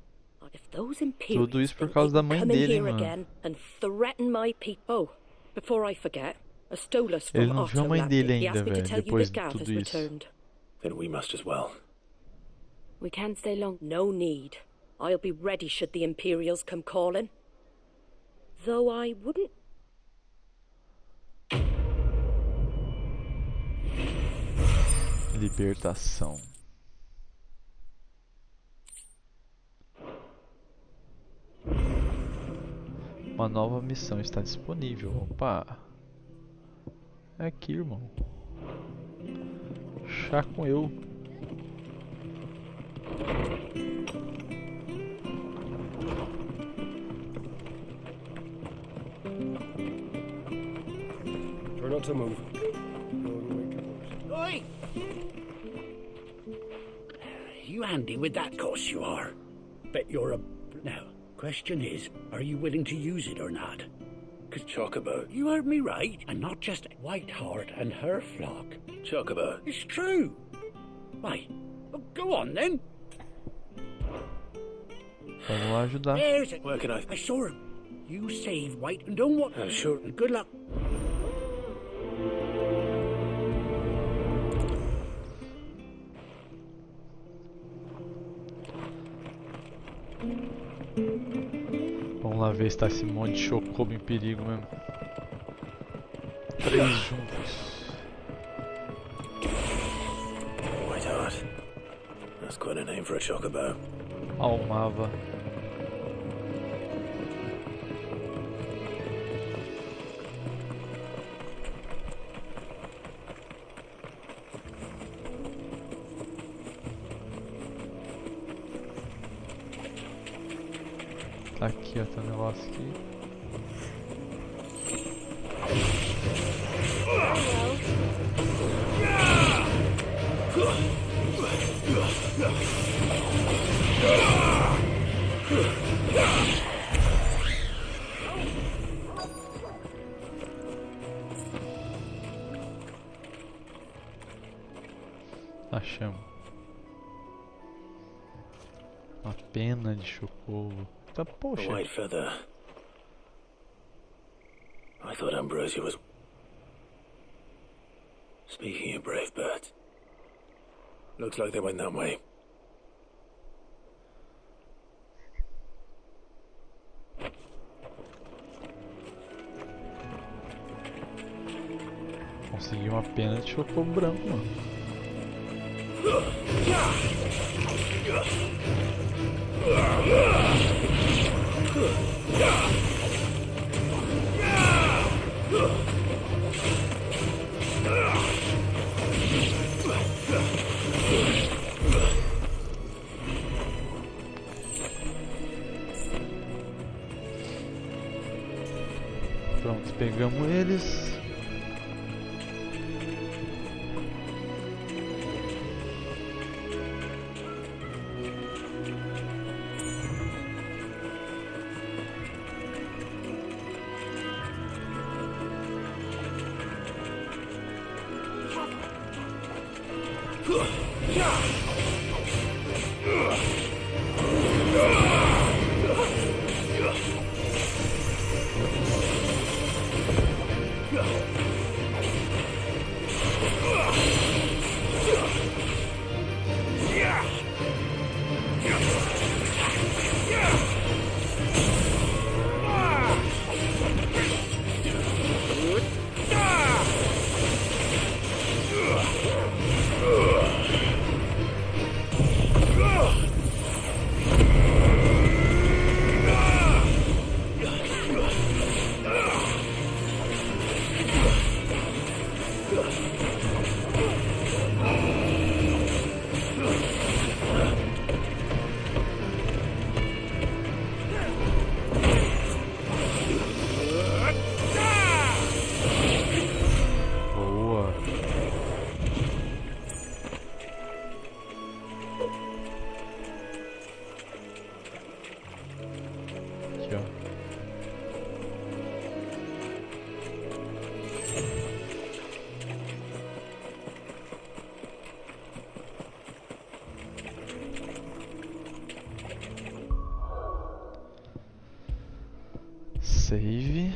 If those Imperials tudo isso por causa da mãe dele, mano. Again and threaten my people. Oh, before I forget, a Stolas from Ele não viu a mãe dele ainda, velho, depois de tudo isso. Returned. Then we must as well. We can't stay long. No need. I'll be ready should the Imperials come calling. Though I wouldn't... Libertação. Uma nova missão está disponível. Opa! É aqui, irmão. Chá com eu. Try not to move. Oi! You handy with that, course you are. Bet you're a... Now, question is, are you willing to use it or not? Cause Chocobo. You heard me right, and not just Whiteheart and her flock. Chocobo. It's true. Why? Well, go on then. Vamos lá ajudar. There's it. Where can I saw him. You save White and don't want... sure. Good luck. Vamos lá ver se tá esse monte de chocobo em perigo mesmo. 3 juntos. Whiteheart. That's quite a name for a chocobo. Almava. Tá aqui, ó, tem um negócio aqui. Achamos. Uma pena de chocobo. Tá, poxa. A white feather. I thought Ambrosia was... Speaking of brave birds, looks like they went that way. Consegui uma pena de chocobo branco, mano. Pronto, pegamos eles. Save.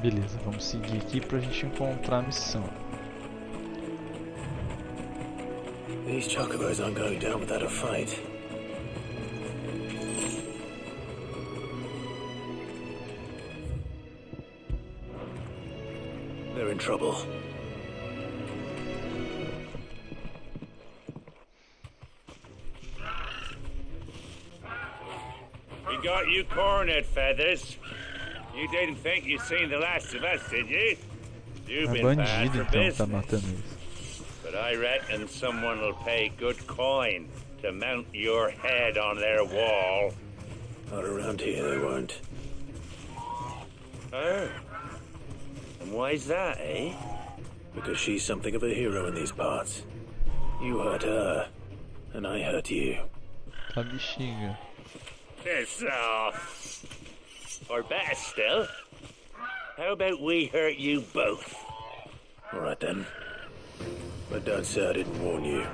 Beleza, vamos seguir aqui pra gente encontrar a missão. These chocobos aren't going down without a fight. They're in trouble. We got you cornered, Feathers. You didn't think you'd seen the last of us, did you? You've been bad for business. But I reckon someone will pay good coin to mount your head on their wall. Not around here, they won't. Oh. And why's that, eh? Because she's something of a hero in these parts. You hurt her, and I hurt you. A bexiga. Piss off. Or better still, how about we hurt you both? All right then. But don't say I didn't warn you.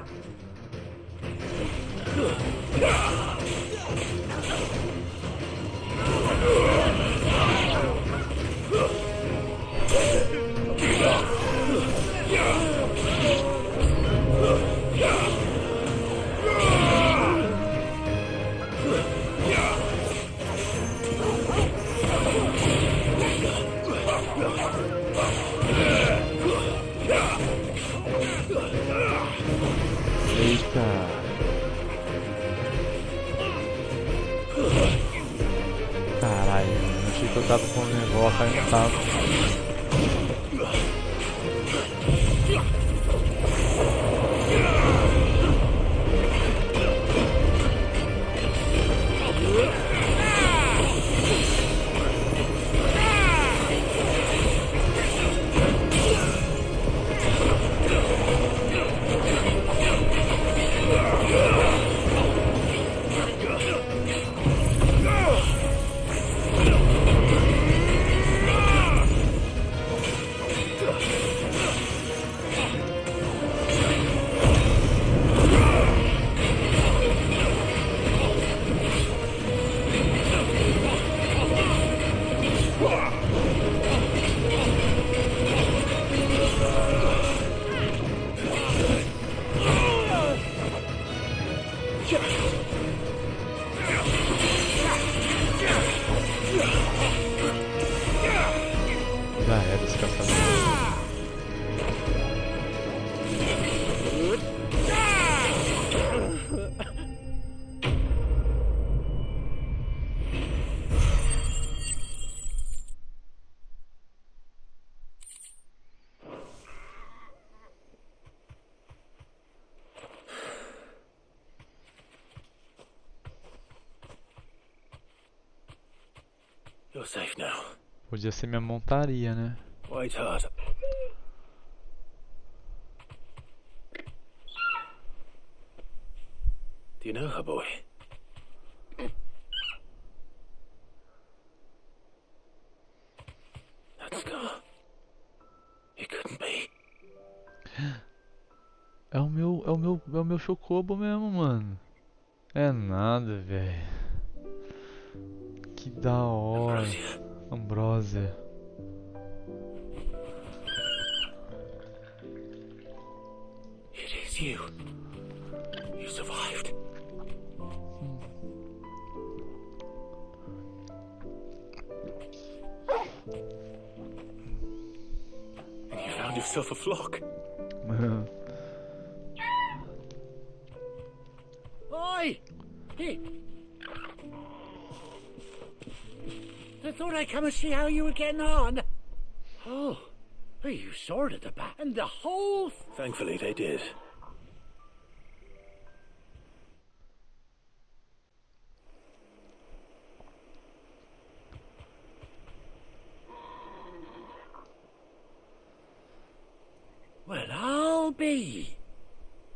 Eita! Caralho, eu achei que eu tava com o negócio, aí não tava. Já era esse caçador. You're safe now. Podia ser minha montaria, né? Wait hard. Do you know her, boy? That scar. It couldn't be. É o meu chocobo mesmo, mano. É nada, velho. Que da hora. Ambrósia. It is you. You survived. And you found yourself a flock. Oi! Hey. I thought I'd come and see how you were getting on. Oh, well, you sorted the bat and the whole... Thankfully they did. Well, I'll be.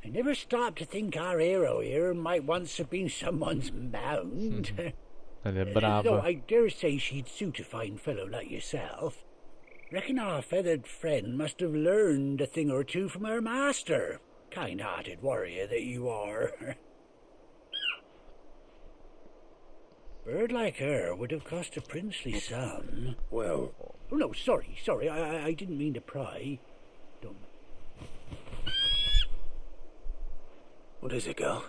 I never stopped to think our hero here might once have been someone's mound. Ela é brava. Though I dare say she'd suit a fine fellow like yourself. Reckon our feathered friend must have learned a thing or two from her master. Kind-hearted warrior that you are. Bird like her would have cost a princely sum. Well... Oh, no, sorry. I didn't mean to pry. Don't... What is it, girl?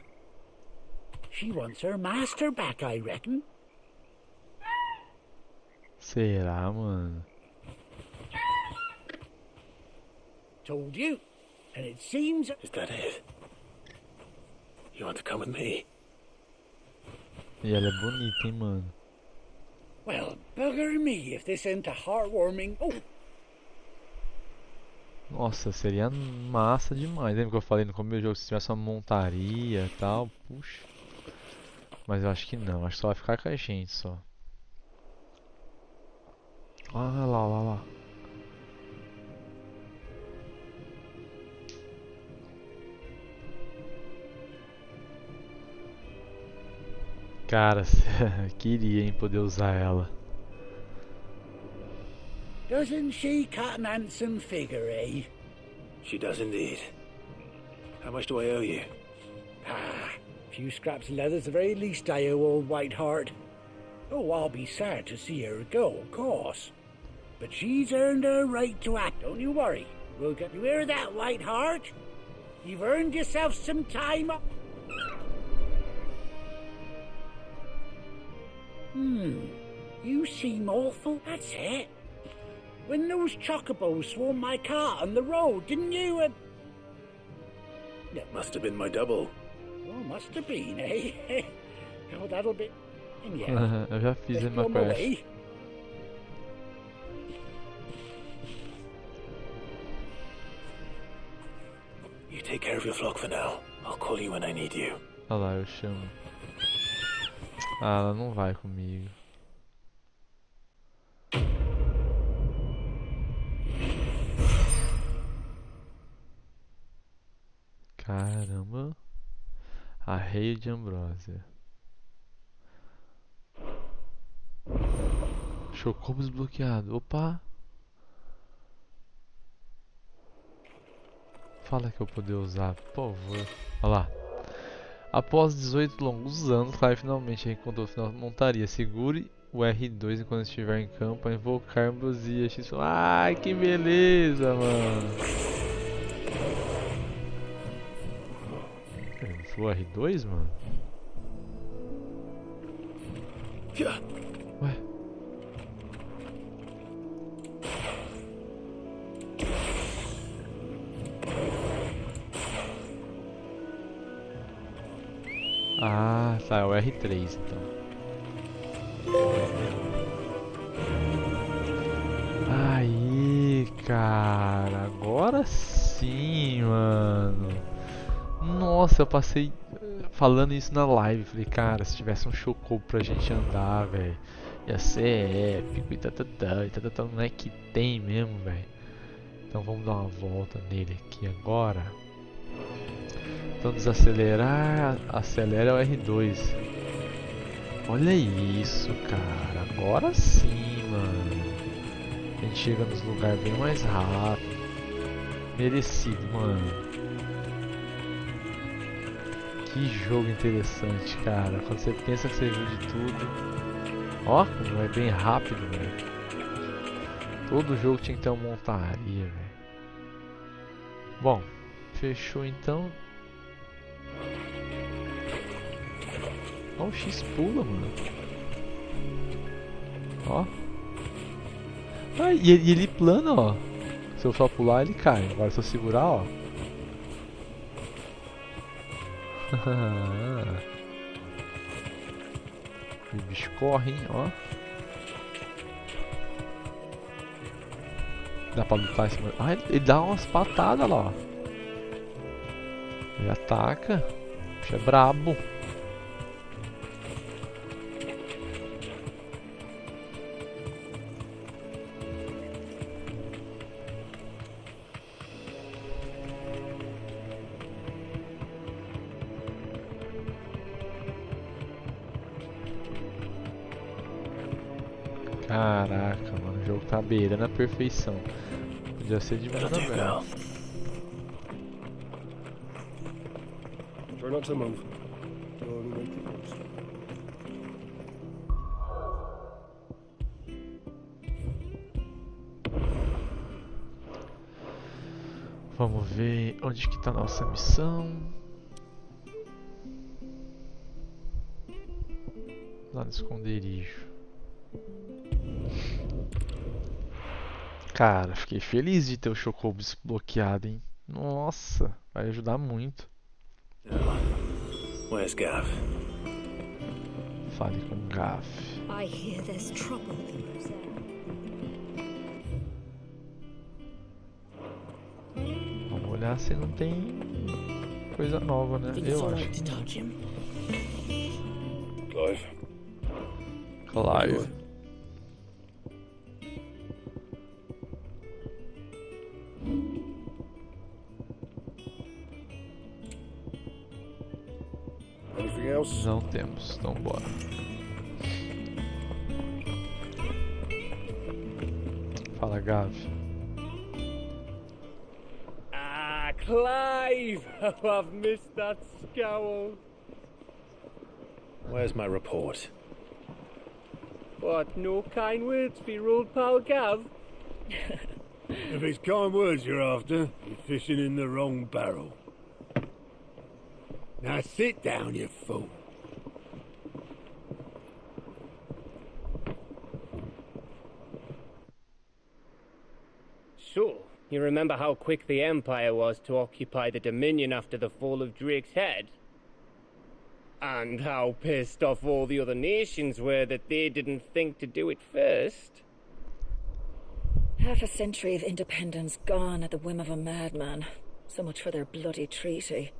She wants her master back, I reckon. Será, mano? Told you. And it seems... Is that it? You want to come with me? E ela é bonita, hein, mano? Well, bugger me if this ain't a heartwarming... Oh! Nossa, seria massa demais. Lembra que eu falei no começo do jogo se tivesse uma montaria e tal? Puxa. Mas eu acho que não. Acho que só vai ficar com a gente só. Olha lá, olha lá. Cara, queria, hein, poder usar ela. Doesn't she cut an handsome figure, eh? She does indeed. How much do I owe you? Ah, a few scraps of leather's the very least I owe old Whiteheart. Oh, I'll be sad to see her go, of course. But she's earned her right to act, don't you worry. We'll get you hear that, Whiteheart? You've earned yourself some time up. You seem awful. That's it. When those chocobos swarmed my car on the road, didn't you? Must have been my double. Oh, must have been, eh? Oh, that'll be... And yeah, Eu já fiz uma quest. You take care of your flock for now. I'll call you when I need you. Olha lá, eu chamo. Ah, ela não vai comigo. Caramba. Arreio de Ambrósia. Chocobo desbloqueado. Opa! Fala que eu poder usar, por favor. Olha lá. Após 18 longos anos, Clive finalmente encontrou a montaria. Segure o R2 enquanto estiver em campo para invocar ambrosia. Ai, que beleza, mano. Foi o R2, mano? Ué? Ah, tá, é o R3 então. Aí, cara, agora sim, mano. Nossa, eu passei falando isso na live. Falei, cara, se tivesse um chocobo pra gente andar, velho, ia ser épico e tatatá. Não é que tem mesmo, velho. Então vamos dar uma volta nele aqui agora. Então desacelerar, acelera o R2. Olha isso, cara. Agora sim, mano. A gente chega nos lugares bem mais rápido. Merecido, mano. Que jogo interessante, cara. Quando você pensa que você viu de tudo. Ó, como é bem rápido, velho. Todo jogo tinha que ter uma montaria, velho. Bom, fechou então. Ó, o X pula, mano. Ó. Ah, e ele plana, ó. Se eu só pular, ele cai. Agora se eu segurar, ó. O bicho corre, hein, ó. Dá pra lutar em cima. Ah, ele dá umas patadas lá, ó. Ele ataca. O bicho é brabo. Caraca, mano, o jogo tá beirando a perfeição. Podia ser de mundo aberto. Try not to move. Slowly make it close. Vamos ver onde que tá a nossa missão. Lá no esconderijo. Cara, fiquei feliz de ter o Chocobo desbloqueado, hein? Nossa, vai ajudar muito. Where's Gav? Fale com Gav. I hear there's trouble in Vamos olhar se não tem coisa nova, né? Eu acho. Clive. Clive. Não temos, então bora. Fala, Gav. Ah, Clive! Oh, I've missed that scowl. Where's my report? What, no kind words for your old pal Gav? If it's kind words you're after, you're fishing in the wrong barrel. Now sit down, you fool. So, you remember how quick the Empire was to occupy the Dominion after the fall of Drake's Head? And how pissed off all the other nations were that they didn't think to do it first? Half a century of independence gone at the whim of a madman. So much for their bloody treaty.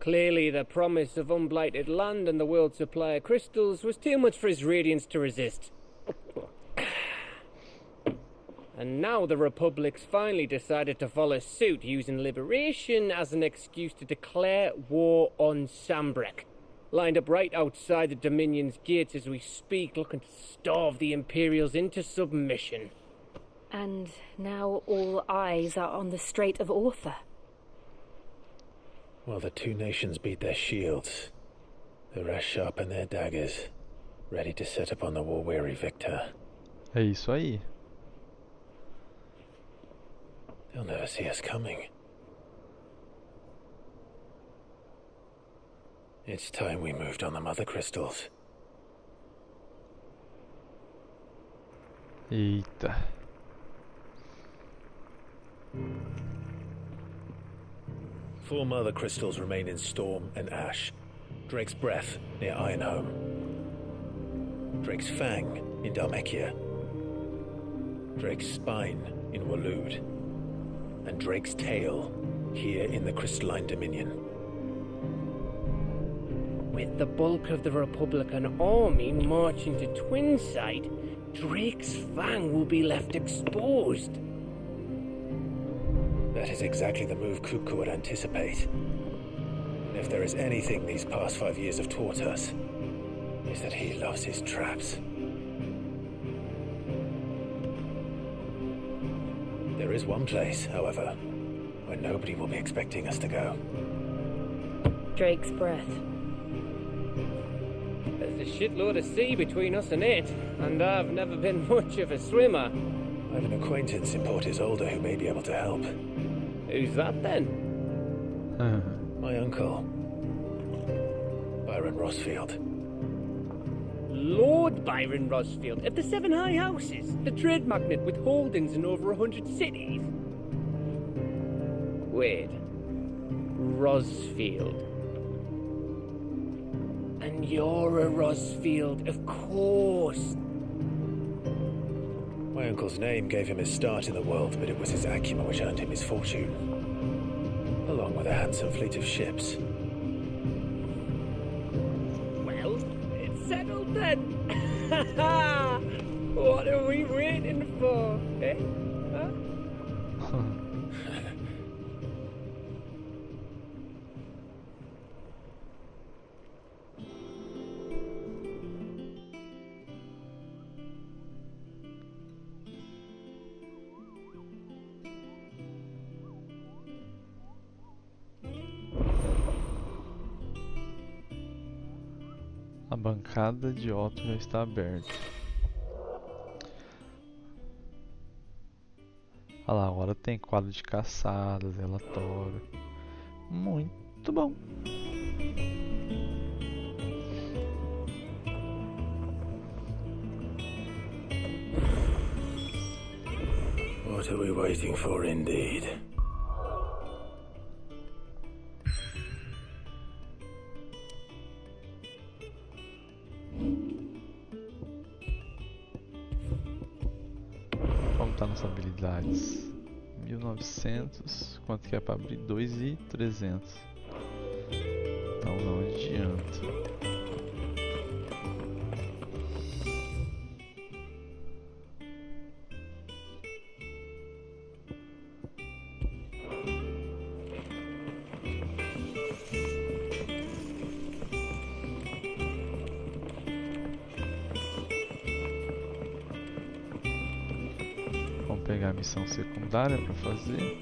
Clearly, the promise of unblighted land and the world's supply of crystals was too much for his radiance to resist. And now the Republic's finally decided to follow suit, using liberation as an excuse to declare war on Sambrek. Lined up right outside the Dominion's gates as we speak, looking to starve the Imperials into submission. And now all eyes are on the Strait of Author. Well, the two nations beat their shields. The rest sharpen their daggers, ready to set upon the war-weary victor. É isso aí. They'll never see us coming. It's time we moved on the mother crystals. Eita. 4 mother crystals remain in Storm and Ash. Drake's Breath, near Ironhome. Drake's Fang, in Dhalmekia. Drake's Spine, in Waloed. And Drake's Tail, here in the Crystalline Dominion. With the bulk of the Republican army marching to Twinside, Drake's Fang will be left exposed. That is exactly the move Kupka would anticipate. And if there is anything these past 5 years have taught us, is that he loves his traps. There is one place, however, where nobody will be expecting us to go. Drake's Breath. There's a shitload of sea between us and it, and I've never been much of a swimmer. I have an acquaintance in Port Isolde who may be able to help. Who's that then? My uncle, Byron Rosfield. Lord Byron Rosfield of the Seven High Houses, the trade magnate with holdings in over 100 cities. Wait, Rosfield. And you're a Rosfield, of course. My uncle's name gave him his start in the world, but it was his acumen which earned him his fortune, along with a handsome fleet of ships. Well, it's settled then. What are we waiting for, eh? Huh? A bancada de Otto já está aberta. Olha lá, agora tem quadro de caçadas, relatório. Muito bom. What are we waiting for indeed? Como tá nossas habilidades? 1900, quanto que é para abrir? 2.300. Então não adianta. Pegar a missão secundária para fazer.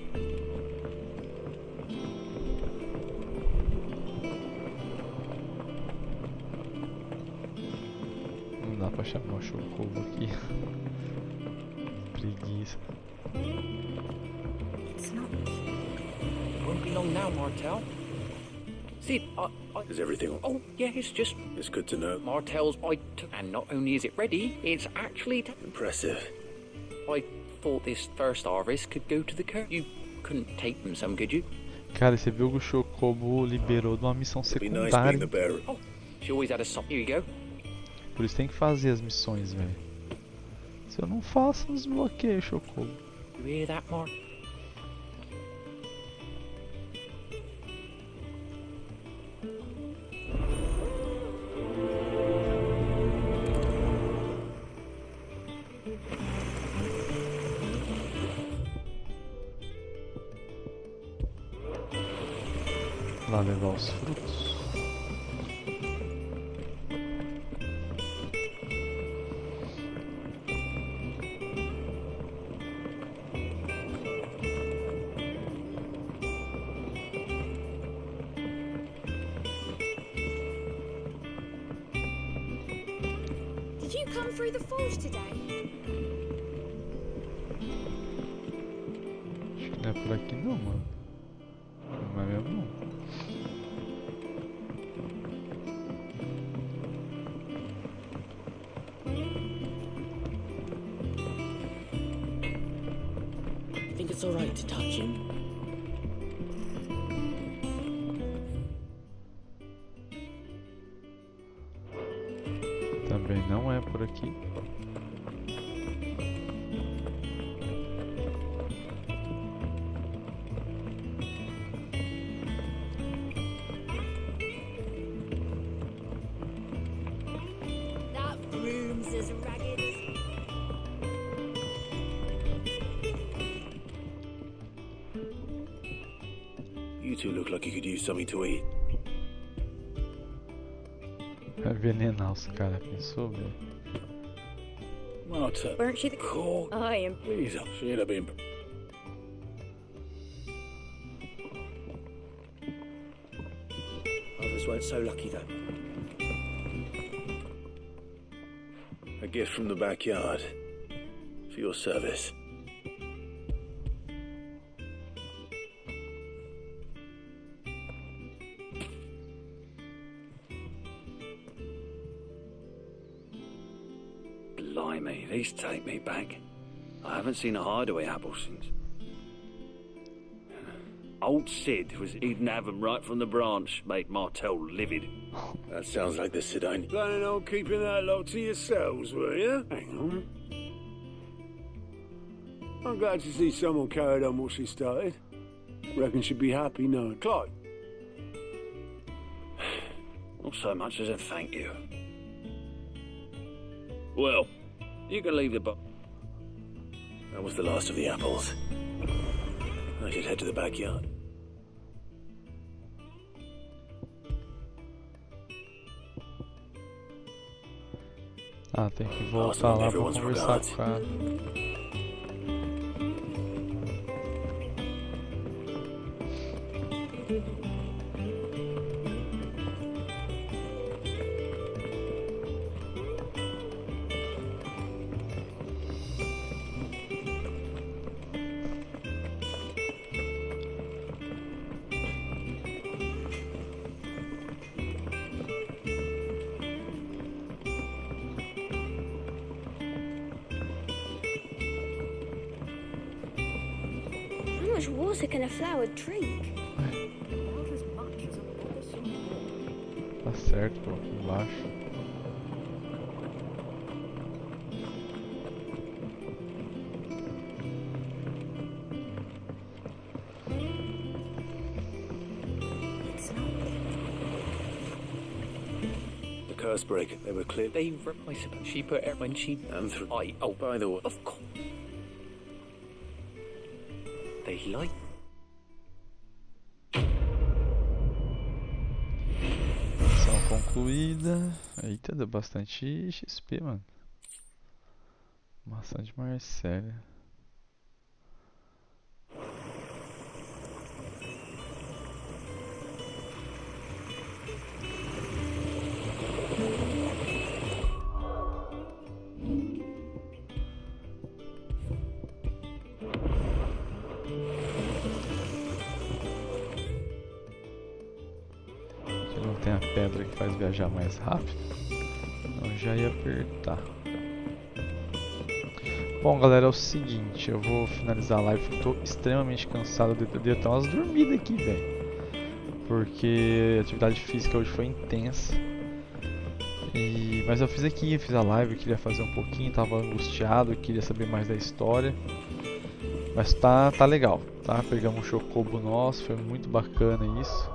Não dá para chamar o Chocobo aqui. Preguiça. It's not. It won't be long now, Martel. See, Is everything? Oh, yeah, it's just. It's good to know. Martel's. And not only is it ready, it's actually. Impressive. I thought this first harvest could go to the Kirk. You couldn't take them some, could you? Cara, você viu que o Chocobo liberou de uma missão secundária. Oh, she always had a sock. Here you go. Por isso tem que fazer as missões, velho. Se eu não faço, nos bloqueio, Chocobo. You hear that, Mark? Lá levar os frutos. Did you come through the falls today? Acho que não é por aqui não, mano. Não é mesmo não. Think it's alright to touch him? You two look like you could use something to eat. Vai envenenar os caras, pensou, velho? Marta. Weren't she the Cool. I am. Please, she'd have been. Others weren't so lucky, though. A gift from the backyard. For your service. Blimey, these take me back. I haven't seen a hideaway apple since. Old Sid was eating have 'em right from the branch, made Martel livid. That sounds like the Sidonian. Planning on keeping that lot to yourselves, were you? Hang on. I'm glad to see someone carried on what she started. Reckon she'd be happy knowing. Clive. Not so much as a thank you. Well, you can leave the box. That was the last of the apples. I should head to the backyard. Ah, tem que voltar lá pra conversar com o cara. How much water can a flower drink? Tá certo, pô, aqui embaixo. The curse break, they were clear. They I suppose she put it when she And through. oh, By the way. of course. They like. Missão concluída. Eita, deu bastante XP, mano. Maçã de Marcélia. Aqui não tem a pedra que faz viajar mais rápido. Eu já ia apertar. Bom, galera, é o seguinte, eu vou finalizar a live, eu tô extremamente cansado, eu dei até umas dormidas aqui, velho. Porque a atividade física hoje foi intensa. Mas eu fiz aqui, eu fiz a live, eu queria fazer um pouquinho, tava angustiado, eu queria saber mais da história. Mas tá legal, tá? Pegamos um chocobo nosso, foi muito bacana isso.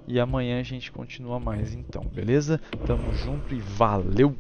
E amanhã a gente continua mais então, beleza? Tamo junto e valeu!